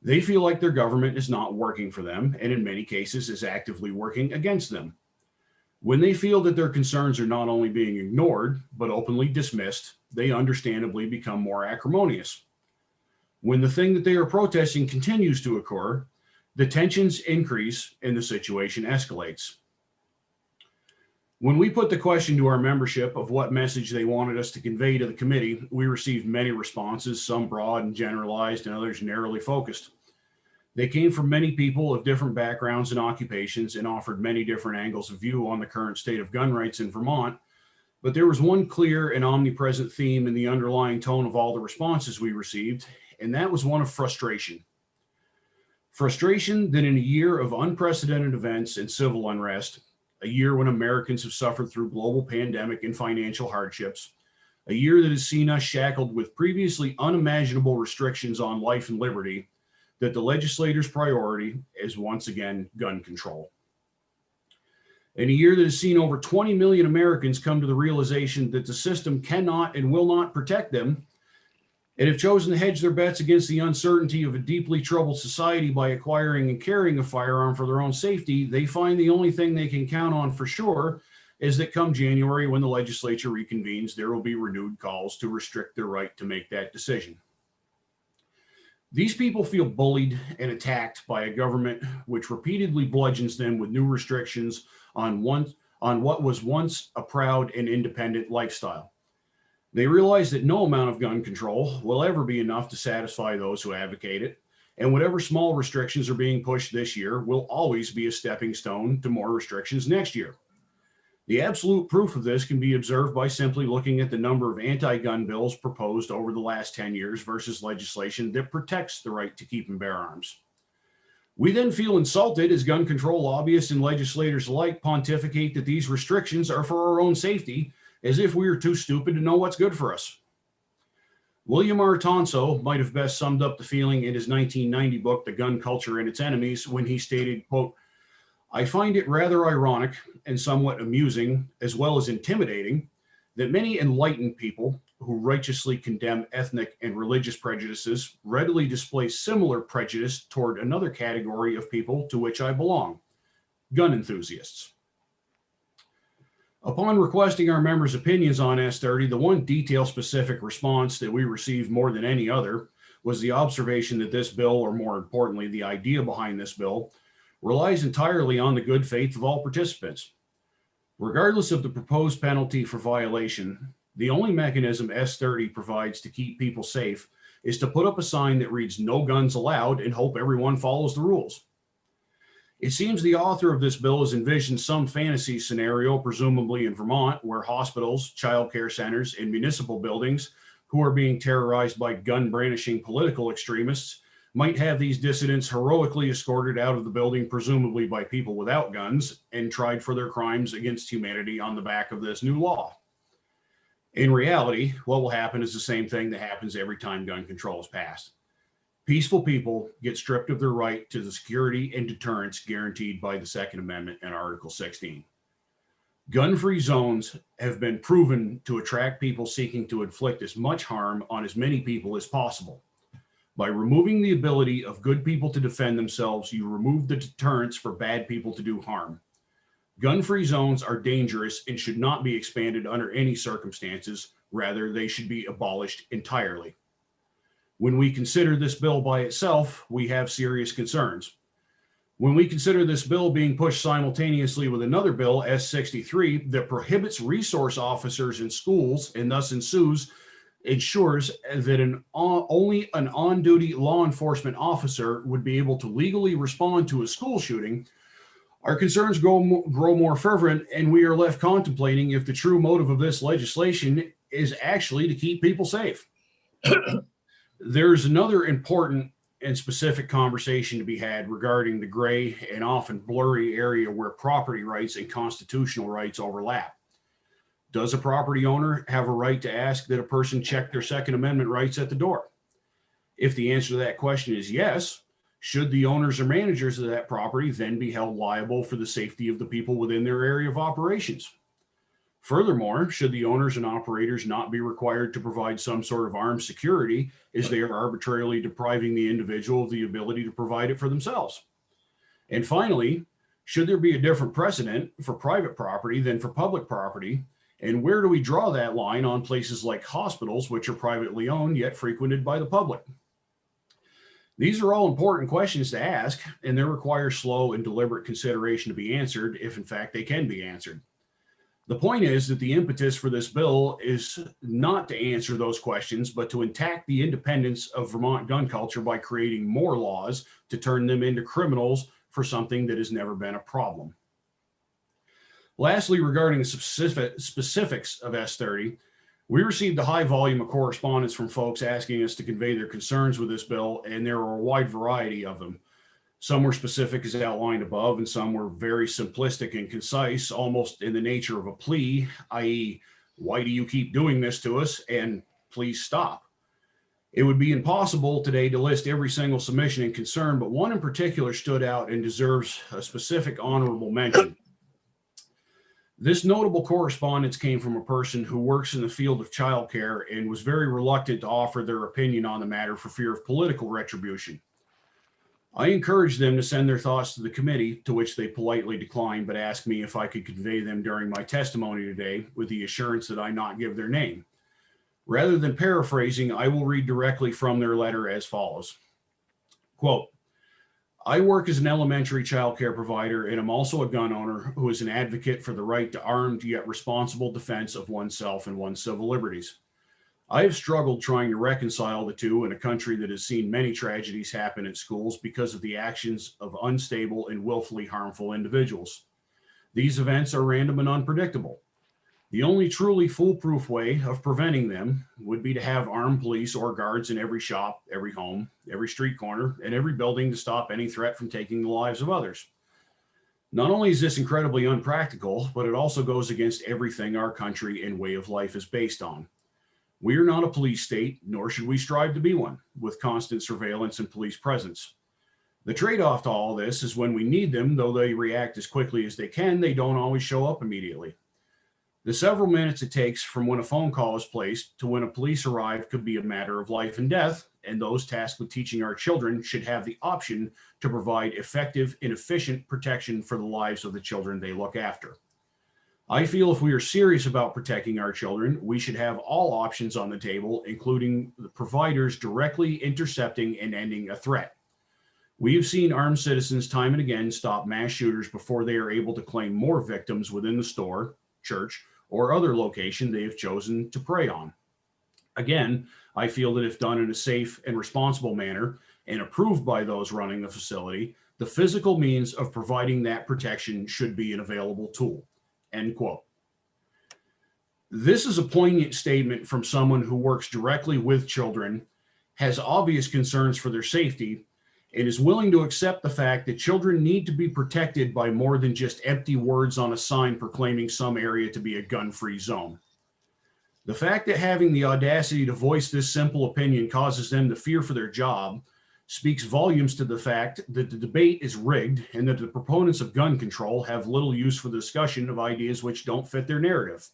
They feel like their government is not working for them, and in many cases is actively working against them. When they feel that their concerns are not only being ignored, but openly dismissed, they understandably become more acrimonious. When the thing that they are protesting continues to occur, the tensions increase and the situation escalates. When we put the question to our membership of what message they wanted us to convey to the committee, we received many responses, some broad and generalized and others narrowly focused. They came from many people of different backgrounds and occupations and offered many different angles of view on the current state of gun rights in Vermont. But there was one clear and omnipresent theme in the underlying tone of all the responses we received, and that was one of frustration. Frustration that in a year of unprecedented events and civil unrest, a year when Americans have suffered through global pandemic and financial hardships, a year that has seen us shackled with previously unimaginable restrictions on life and liberty, that the legislators' priority is once again gun control. In a year that has seen over 20 million Americans come to the realization that the system cannot and will not protect them, and have chosen to hedge their bets against the uncertainty of a deeply troubled society by acquiring and carrying a firearm for their own safety, they find the only thing they can count on for sure is that come January, when the legislature reconvenes, there will be renewed calls to restrict their right to make that decision. These people feel bullied and attacked by a government which repeatedly bludgeons them with new restrictions on what was once a proud and independent lifestyle. They realize that no amount of gun control will ever be enough to satisfy those who advocate it, and whatever small restrictions are being pushed this year will always be a stepping stone to more restrictions next year. The absolute proof of this can be observed by simply looking at the number of anti-gun bills proposed over the last 10 years versus legislation that protects the right to keep and bear arms. We then feel insulted as gun control lobbyists and legislators alike pontificate that these restrictions are for our own safety, as if we are too stupid to know what's good for us. William R. Tonso might have best summed up the feeling in his 1990 book, The Gun Culture and Its Enemies, when he stated, quote, "I find it rather ironic and somewhat amusing, as well as intimidating, that many enlightened people who righteously condemn ethnic and religious prejudices readily display similar prejudice toward another category of people to which I belong, gun enthusiasts." Upon requesting our members' opinions on S30, the one detail-specific response that we received more than any other was the observation that this bill, or more importantly, the idea behind this bill, relies entirely on the good faith of all participants. Regardless of the proposed penalty for violation, the only mechanism S30 provides to keep people safe is to put up a sign that reads "No guns allowed" and hope everyone follows the rules. It seems the author of this bill has envisioned some fantasy scenario, presumably in Vermont, where hospitals, childcare centers, and municipal buildings who are being terrorized by gun-brandishing political extremists might have these dissidents heroically escorted out of the building, presumably by people without guns, and tried for their crimes against humanity on the back of this new law. In reality, what will happen is the same thing that happens every time gun control is passed. Peaceful people get stripped of their right to the security and deterrence guaranteed by the Second Amendment and Article 16. Gun-free zones have been proven to attract people seeking to inflict as much harm on as many people as possible. By removing the ability of good people to defend themselves, you remove the deterrence for bad people to do harm. Gun-free zones are dangerous and should not be expanded under any circumstances. Rather, they should be abolished entirely. When we consider this bill by itself, we have serious concerns. When we consider this bill being pushed simultaneously with another bill, S63, that prohibits resource officers in schools and thus ensures that only an on-duty law enforcement officer would be able to legally respond to a school shooting, our concerns grow more fervent, and we are left contemplating if the true motive of this legislation is actually to keep people safe. There's another important and specific conversation to be had regarding the gray and often blurry area where property rights and constitutional rights overlap. Does a property owner have a right to ask that a person check their Second Amendment rights at the door? If the answer to that question is yes, should the owners or managers of that property then be held liable for the safety of the people within their area of operations? Furthermore, should the owners and operators not be required to provide some sort of armed security, as they are arbitrarily depriving the individual of the ability to provide it for themselves? And finally, should there be a different precedent for private property than for public property? And where do we draw that line on places like hospitals, which are privately owned yet frequented by the public? These are all important questions to ask, and they require slow and deliberate consideration to be answered, if in fact they can be answered. The point is that the impetus for this bill is not to answer those questions, but to intact the independence of Vermont gun culture by creating more laws to turn them into criminals for something that has never been a problem. Lastly, regarding the specifics of S30, we received a high volume of correspondence from folks asking us to convey their concerns with this bill, and there are a wide variety of them. Some were specific as outlined above, and some were very simplistic and concise, almost in the nature of a plea, i.e., why do you keep doing this to us, and please stop. It would be impossible today to list every single submission and concern, but one in particular stood out and deserves a specific honorable mention. This notable correspondence came from a person who works in the field of childcare and was very reluctant to offer their opinion on the matter for fear of political retribution. I encouraged them to send their thoughts to the committee, to which they politely declined, but asked me if I could convey them during my testimony today with the assurance that I not give their name. Rather than paraphrasing, I will read directly from their letter as follows. Quote, I work as an elementary child care provider, and I'm also a gun owner who is an advocate for the right to armed yet responsible defense of oneself and one's civil liberties. I have struggled trying to reconcile the two in a country that has seen many tragedies happen at schools because of the actions of unstable and willfully harmful individuals. These events are random and unpredictable. The only truly foolproof way of preventing them would be to have armed police or guards in every shop, every home, every street corner, and every building to stop any threat from taking the lives of others. Not only is this incredibly unpractical, but it also goes against everything our country and way of life is based on. We are not a police state, nor should we strive to be one, with constant surveillance and police presence. The trade-off to all this is when we need them, though they react as quickly as they can, they don't always show up immediately. The several minutes it takes from when a phone call is placed to when a police arrive could be a matter of life and death, and those tasked with teaching our children should have the option to provide effective and efficient protection for the lives of the children they look after. I feel if we are serious about protecting our children, we should have all options on the table, including the providers directly intercepting and ending a threat. We have seen armed citizens time and again stop mass shooters before they are able to claim more victims within the store, church, or other location they have chosen to prey on. Again, I feel that if done in a safe and responsible manner and approved by those running the facility, the physical means of providing that protection should be an available tool. End quote. This is a poignant statement from someone who works directly with children, has obvious concerns for their safety, and is willing to accept the fact that children need to be protected by more than just empty words on a sign proclaiming some area to be a gun-free zone. The fact that having the audacity to voice this simple opinion causes them to fear for their job speaks volumes to the fact that the debate is rigged and that the proponents of gun control have little use for the discussion of ideas which don't fit their narrative.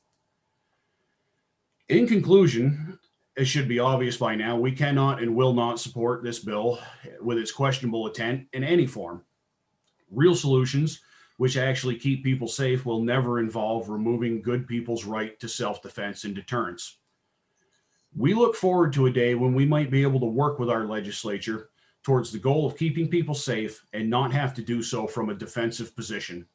In conclusion, it should be obvious by now, we cannot and will not support this bill with its questionable intent in any form. Real solutions, which actually keep people safe, will never involve removing good people's right to self-defense and deterrence. We look forward to a day when we might be able to work with our legislature towards the goal of keeping people safe and not have to do so from a defensive position.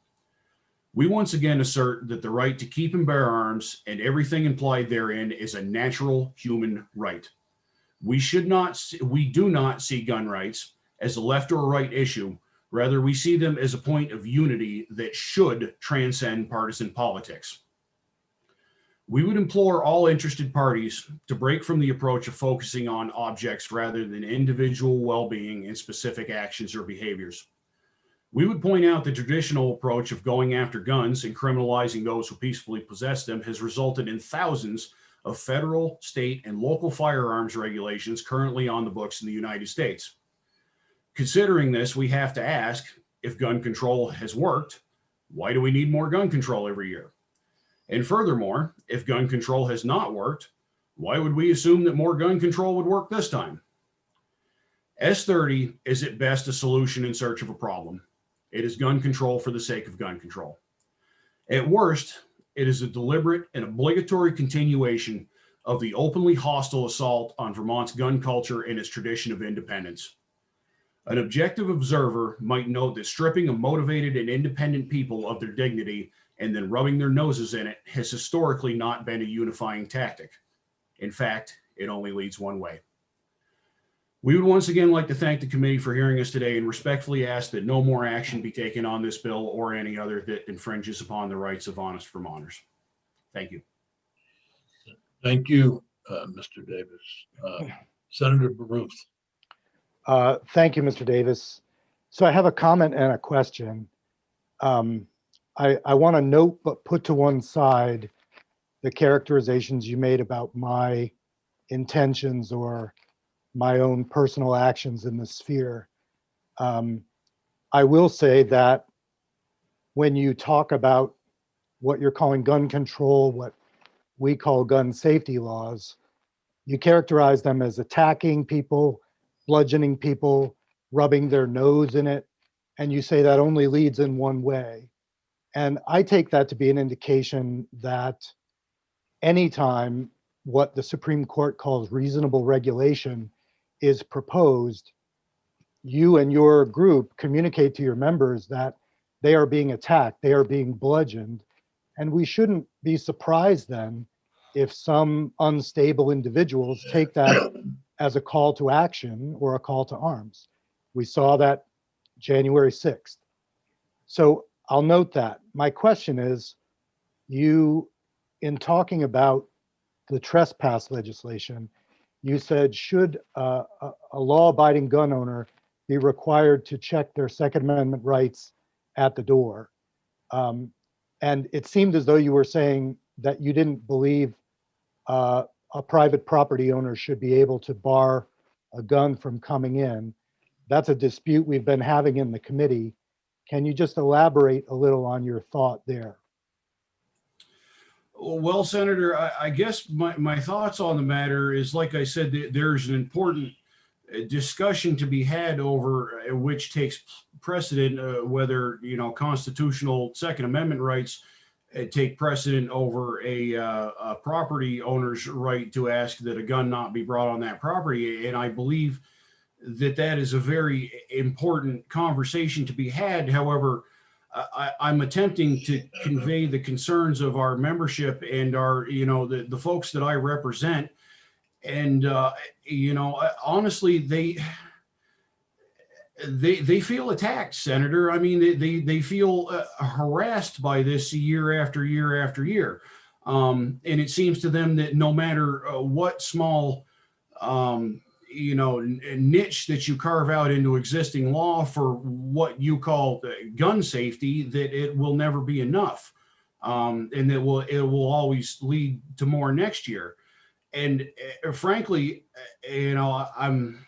We once again assert that the right to keep and bear arms and everything implied therein is a natural human right. We do not see gun rights as a left or right issue. Rather, we see them as a point of unity that should transcend partisan politics. We would implore all interested parties to break from the approach of focusing on objects rather than individual well-being and specific actions or behaviors. We would point out the traditional approach of going after guns and criminalizing those who peacefully possess them has resulted in thousands of federal, state, and local firearms regulations currently on the books in the United States. Considering this, we have to ask, if gun control has worked, why do we need more gun control every year? And furthermore, if gun control has not worked, why would we assume that more gun control would work this time? S30 is at best a solution in search of a problem. It is gun control for the sake of gun control. At worst, it is a deliberate and obligatory continuation of the openly hostile assault on Vermont's gun culture and its tradition of independence. An objective observer might note that stripping a motivated and independent people of their dignity and then rubbing their noses in it has historically not been a unifying tactic. In fact, it only leads one way. We would once again like to thank the committee for hearing us today and respectfully ask that no more action be taken on this bill or any other that infringes upon the rights of honest Vermonters. Thank you. Thank you, Mr. Davis. Senator Baruth. Thank you, Mr. Davis. So I have a comment and a question. I want to note, but put to one side, the characterizations you made about my intentions or my own personal actions in the sphere. I will say that when you talk about what you're calling gun control, what we call gun safety laws, you characterize them as attacking people, bludgeoning people, rubbing their nose in it, and you say that only leads in one way. And I take that to be an indication that anytime what the Supreme Court calls reasonable regulation is proposed, you and your group communicate to your members that they are being attacked, they are being bludgeoned, and we shouldn't be surprised then if some unstable individuals take that as a call to action or a call to arms. We saw that January 6th. So I'll note that. My question is, you, in talking about the trespass legislation, you said, should a law-abiding gun owner be required to check their Second Amendment rights at the door? And it seemed as though you were saying that you didn't believe a private property owner should be able to bar a gun from coming in. That's a dispute we've been having in the committee. Can you just elaborate a little on your thought there? Well, Senator, I guess my thoughts on the matter is, like I said, there's an important discussion to be had over which takes precedent, whether, constitutional Second Amendment rights take precedent over a property owner's right to ask that a gun not be brought on that property. And I believe that is a very important conversation to be had. However, I'm attempting to convey the concerns of our membership and our, the folks that I represent. And, honestly, they feel attacked, Senator. I mean, they feel harassed by this year after year after year. And it seems to them that no matter what small, niche that you carve out into existing law for what you call gun safety, that it will never be enough, and that it will always lead to more next year. And frankly, I'm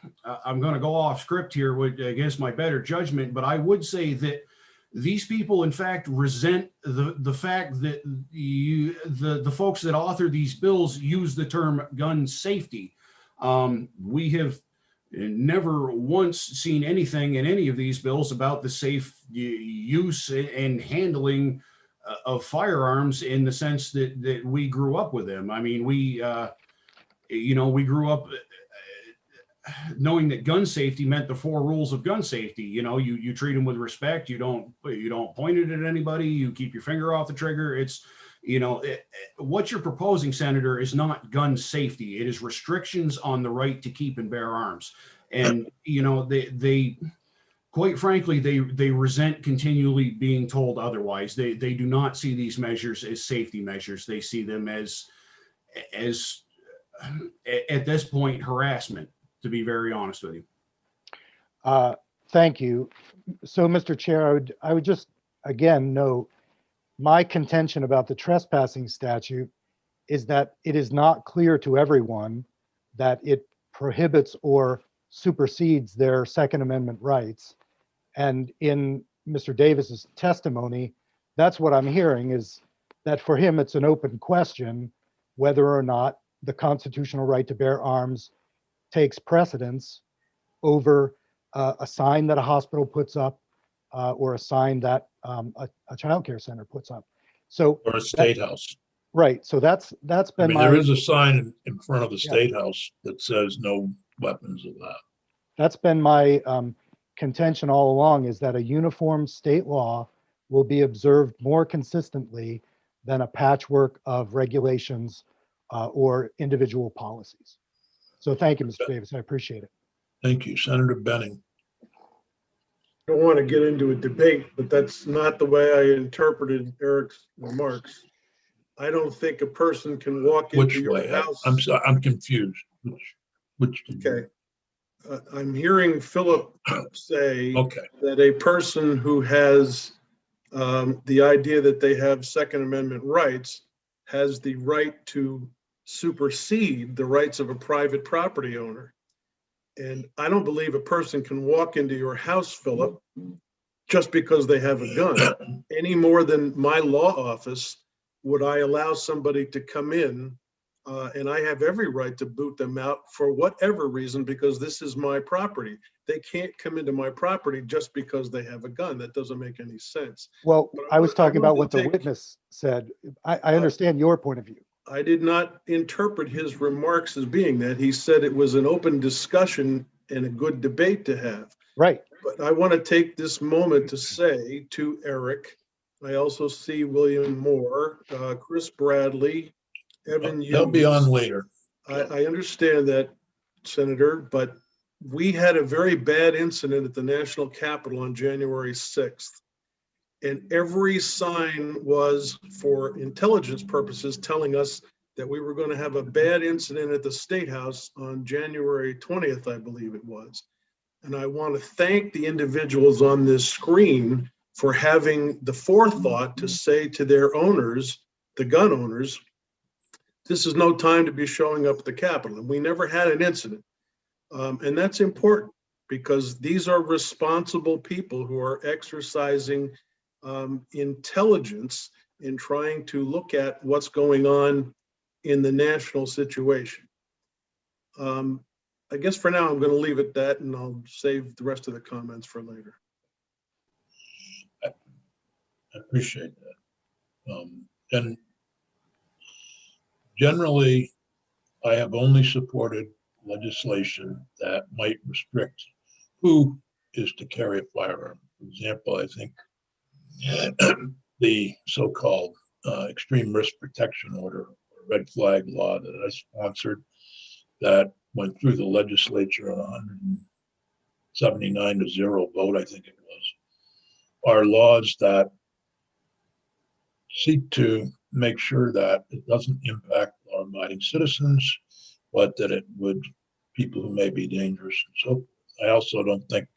going to go off script here against my better judgment, but I would say that these people, in fact, resent the fact that the folks that author these bills use the term gun safety. We have never once seen anything in any of these bills about the safe use and handling of firearms in the sense that we grew up with them. I mean, we grew up knowing that gun safety meant the 4 rules of gun safety. You treat them with respect. You don't point it at anybody. You keep your finger off the trigger. It's, what you're proposing, Senator, is not gun safety. It is restrictions on the right to keep and bear arms. And, they quite frankly, they resent continually being told otherwise. They do not see these measures as safety measures. They see them as at this point, harassment, to be very honest with you. Thank you. So, Mr. Chair, I would just, again, note my contention about the trespassing statute is that it is not clear to everyone that it prohibits or supersedes their Second Amendment rights. And in Mr. Davis's testimony, that's what I'm hearing, is that for him, it's an open question whether or not the constitutional right to bear arms takes precedence over a sign that a hospital puts up or a sign that a child care center puts up. So Or a state house. right. So that's I been mean, my. there is a sign in front of the Yeah. state house that says no weapons allowed. That's been my contention all along, is that a uniform state law will be observed more consistently than a patchwork of regulations or individual policies. So thank you, Mr. Davis. I appreciate it. Thank you. Senator Benning. I don't want to get into a debate, but that's not the way I interpreted Eric's remarks. I don't think a person can walk into Which your way? house. I'm sorry, I'm confused. Which Okay. I'm hearing Philip say Okay. that a person who has the idea that they have Second Amendment rights has the right to supersede the rights of a private property owner. And I don't believe a person can walk into your house, Philip, just because they have a gun, any more than my law office would I allow somebody to come in and I have every right to boot them out for whatever reason, because this is my property. They can't come into my property just because they have a gun. That doesn't make any sense. Well, I was talking about what the take- witness said. I understand your point of view. I did not interpret his remarks as being that. He said it was an open discussion and a good debate to have. Right. But I want to take this moment to say to Eric, I also see William Moore, Chris Bradley, Evan Hughes. They'll be on later. I understand that, Senator, but we had a very bad incident at the National Capitol on January 6th. And every sign was for intelligence purposes telling us that we were going to have a bad incident at the State House on January 20th, I believe it was. And I want to thank the individuals on this screen for having the forethought to say to their owners, the gun owners, this is no time to be showing up at the Capitol. And we never had an incident. And that's important because these are responsible people who are exercising intelligence in trying to look at what's going on in the national situation. I guess for now, I'm going to leave it at that, and I'll save the rest of the comments for later. I appreciate that. And generally, I have only supported legislation that might restrict who is to carry a firearm. For example, I think the so-called extreme risk protection order, red flag law that I sponsored, that went through the legislature on 179 to 0 vote, I think it was, are laws that seek to make sure that it doesn't impact law-abiding citizens, but that it would people who may be dangerous and so forth. I also don't think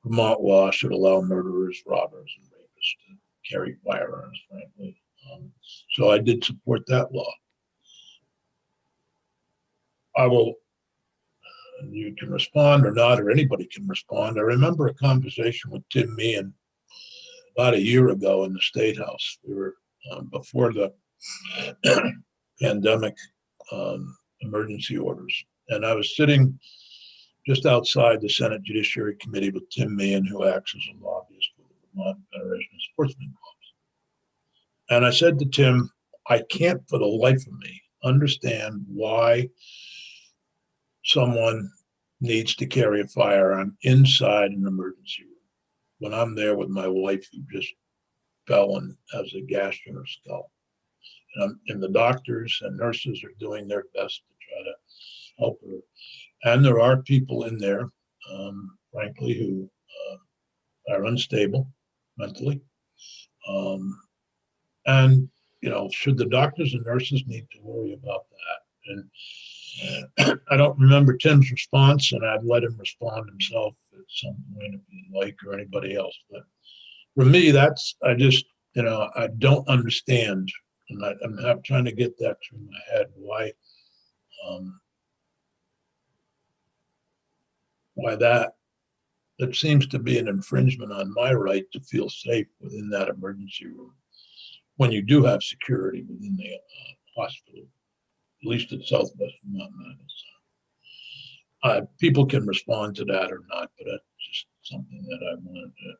Vermont law should allow murderers, robbers, and rapists to carry firearms, frankly. So I did support that law. I will, you can respond or not, or anybody can respond. I remember a conversation with Tim Meehan about a year ago in the State House. We were before the pandemic emergency orders. And I was sitting just outside the Senate Judiciary Committee with Tim Meehan, who acts as a lobbyist for the Vermont Federation of Sportsmen Clubs. And I said to Tim, I can't for the life of me understand why someone needs to carry a firearm inside an emergency room when I'm there with my wife who just fell and has a gash in her skull. And the doctors and nurses are doing their best to try to help her. And there are people in there, frankly, who are unstable mentally. And, you know, should the doctors and nurses need to worry about that? And I don't remember Tim's response, and I'd let him respond himself at some point if he'd like, or anybody else. But for me, that's, I just, you know, I don't understand, and I'm trying to get that through my head, why that seems to be an infringement on my right to feel safe within that emergency room. when you do have security within the hospital, at least at Southwest Vermont Medical. People can respond to that or not, but that's just something that I wanted to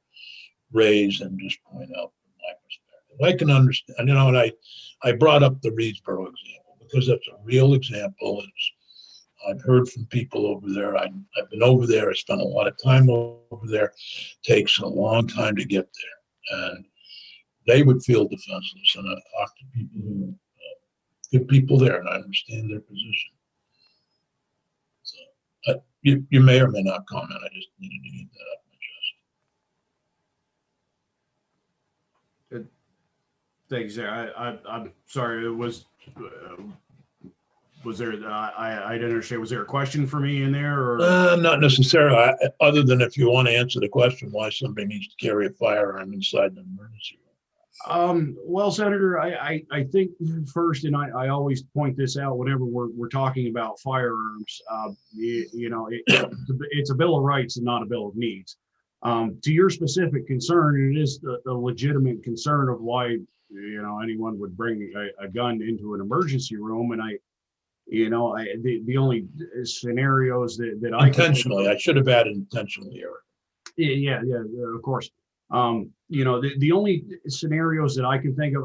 raise and just point out from my perspective. I can understand, and I brought up the Reedsboro example because that's a real example. I've heard from people over there. I've been over there. I spent a lot of time over there. It takes a long time to get there, and they would feel defenseless. And I've talked to people who, good people there, and I understand their position. So you may or may not comment. I just needed to get that up my chest. Thanks, I'm sorry. Was there? I didn't understand. Was there a question for me in there, or not necessarily? Other than if you want to answer the question, why somebody needs to carry a firearm inside an emergency room. Well, Senator, I think first, and I always point this out whenever we're talking about firearms. It's a Bill of Rights and not a Bill of Needs. To your specific concern, it is a legitimate concern of why anyone would bring a gun into an emergency room, and the only scenarios that I intentionally, I should have added intentionally, Eric. Yeah, of course. The only scenarios that I can think of,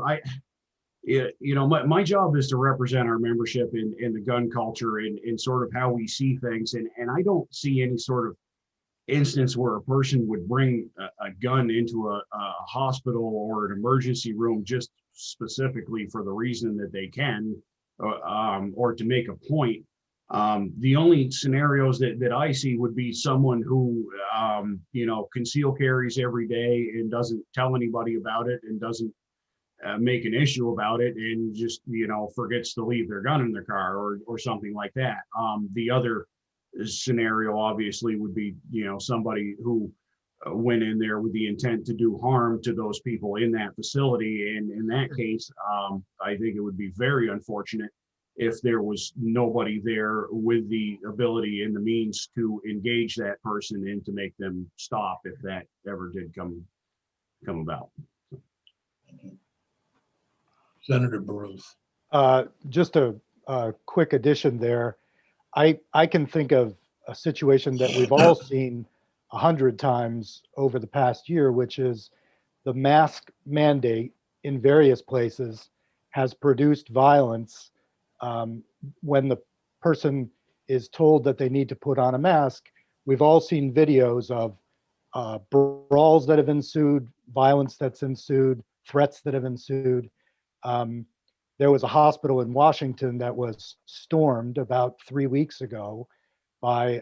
my job is to represent our membership in the gun culture and sort of how we see things, and I don't see any sort of instance where a person would bring a gun into a hospital or an emergency room just specifically for the reason that they can, or to make a point. The only scenarios that I see would be someone who, conceal carries every day and doesn't tell anybody about it and doesn't make an issue about it and just, forgets to leave their gun in their car or something like that. The other scenario obviously would be, somebody who went in there with the intent to do harm to those people in that facility. And in that case, I think it would be very unfortunate if there was nobody there with the ability and the means to engage that person and to make them stop if that ever did come about. Senator Baruth. Just a quick addition there. I can think of a situation that we've all seen 100 times over the past year, which is the mask mandate in various places has produced violence. When the person is told that they need to put on a mask, we've all seen videos of brawls that have ensued, violence that's ensued, threats that have ensued. There was a hospital in Washington that was stormed about 3 weeks ago by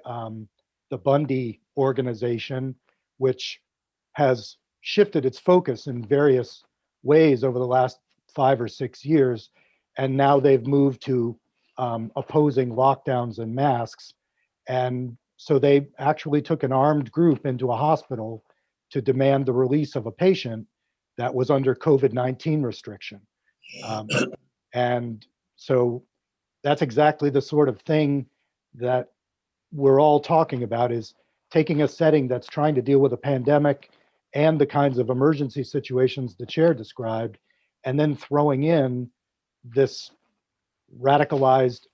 the Bundy organization, which has shifted its focus in various ways over the last 5 or 6 years. And now they've moved to opposing lockdowns and masks. And so they actually took an armed group into a hospital to demand the release of a patient that was under COVID-19 restriction. And so that's exactly the sort of thing that we're all talking about, is taking a setting that's trying to deal with a pandemic and the kinds of emergency situations the chair described, and then throwing in this radicalized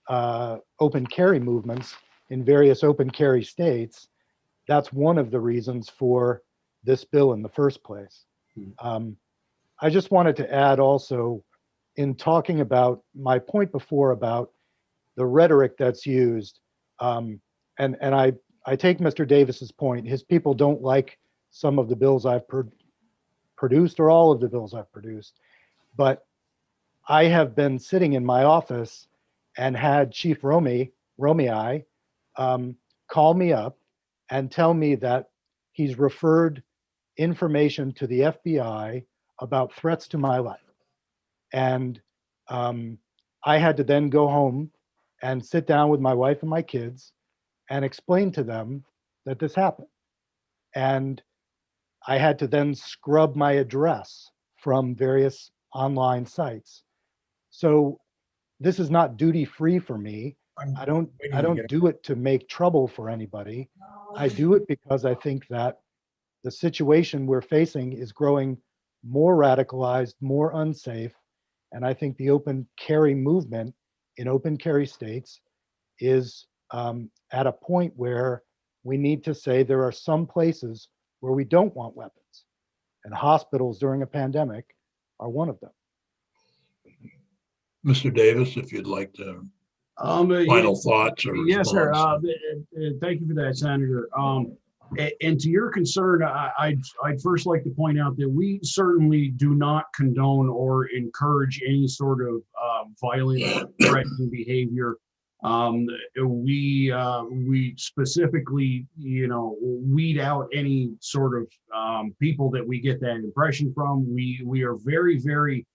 open carry movements in various open carry states. That's one of the reasons for this bill in the first place. I just wanted to add also, in talking about my point before about the rhetoric that's used, and I take Mr. Davis's point. His people don't like some of the bills I've produced or all of the bills I've produced, but I have been sitting in my office and had Chief Romey call me up and tell me that he's referred information to the FBI about threats to my life. And I had to then go home and sit down with my wife and my kids and explain to them that this happened. And I had to then scrub my address from various online sites. So this is not duty-free for me. I don't do it to make trouble for anybody. I do it because I think that the situation we're facing is growing more radicalized, more unsafe. And I think the open carry movement in open carry states is at a point where we need to say there are some places where we don't want weapons. And hospitals during a pandemic are one of them. Mr. Davis, if you'd like to, Yeah, final thoughts or yes, sir. response. Thank you for that, Senator. And to your concern, I'd first like to point out that we certainly do not condone or encourage any sort of violent, threatening behavior. We specifically, weed out any sort of people that we get that impression from. We are very, very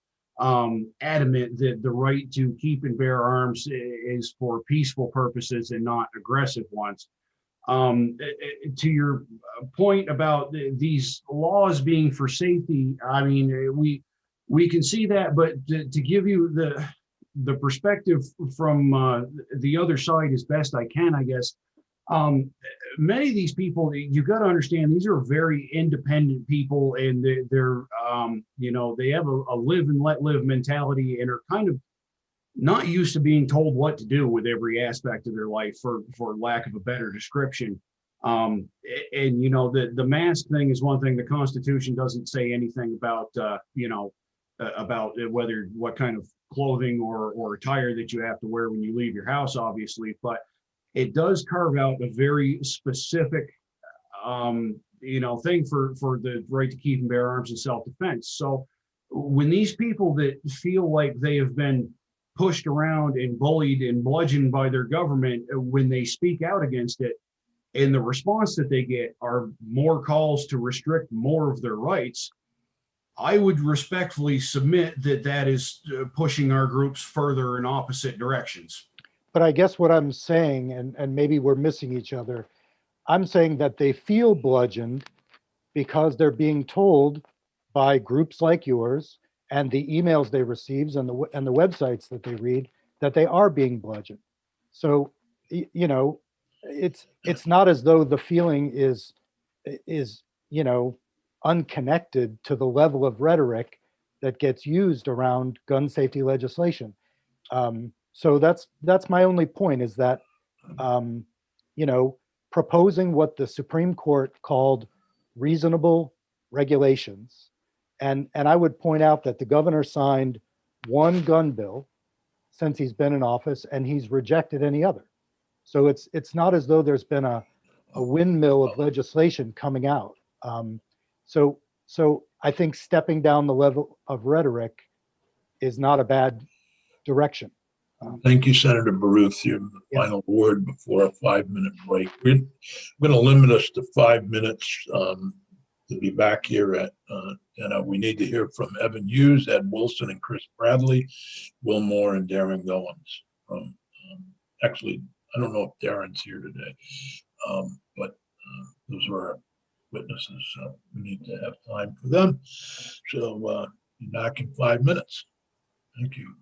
adamant that the right to keep and bear arms is for peaceful purposes and not aggressive ones. To your point about these laws being for safety, I mean, we can see that, but to give you the perspective from the other side as best I can, I guess, many of these people, you got to understand, these are very independent people, and they're they have a live and let live mentality, and are kind of not used to being told what to do with every aspect of their life, for lack of a better description. And the mask thing is one thing. The Constitution doesn't say anything about about what kind of clothing or attire that you have to wear when you leave your house, obviously, but it does carve out a very specific thing for the right to keep and bear arms and self-defense. So when these people that feel like they have been pushed around and bullied and bludgeoned by their government, when they speak out against it, and the response that they get are more calls to restrict more of their rights, I would respectfully submit that that is pushing our groups further in opposite directions. But I guess what I'm saying, and maybe we're missing each other, I'm saying that they feel bludgeoned because they're being told by groups like yours and the emails they receive and the websites that they read that they are being bludgeoned. So, it's not as though the feeling is unconnected to the level of rhetoric that gets used around gun safety legislation. So that's my only point, is that proposing what the Supreme Court called reasonable regulations, and I would point out that the governor signed one gun bill since he's been in office, and he's rejected any other. So it's not as though there's been a windmill of legislation coming out. So I think stepping down the level of rhetoric is not a bad direction. Thank you, Senator Baruth. Your final word before a 5-minute break. We're going to limit us to 5 minutes to be back here at, we need to hear from Evan Hughes, Ed Wilson, and Chris Bradley, Will Moore, and Darren Goins. Actually, I don't know if Darren's here today, but those are our witnesses, so we need to have time for them. So be back in 5 minutes. Thank you.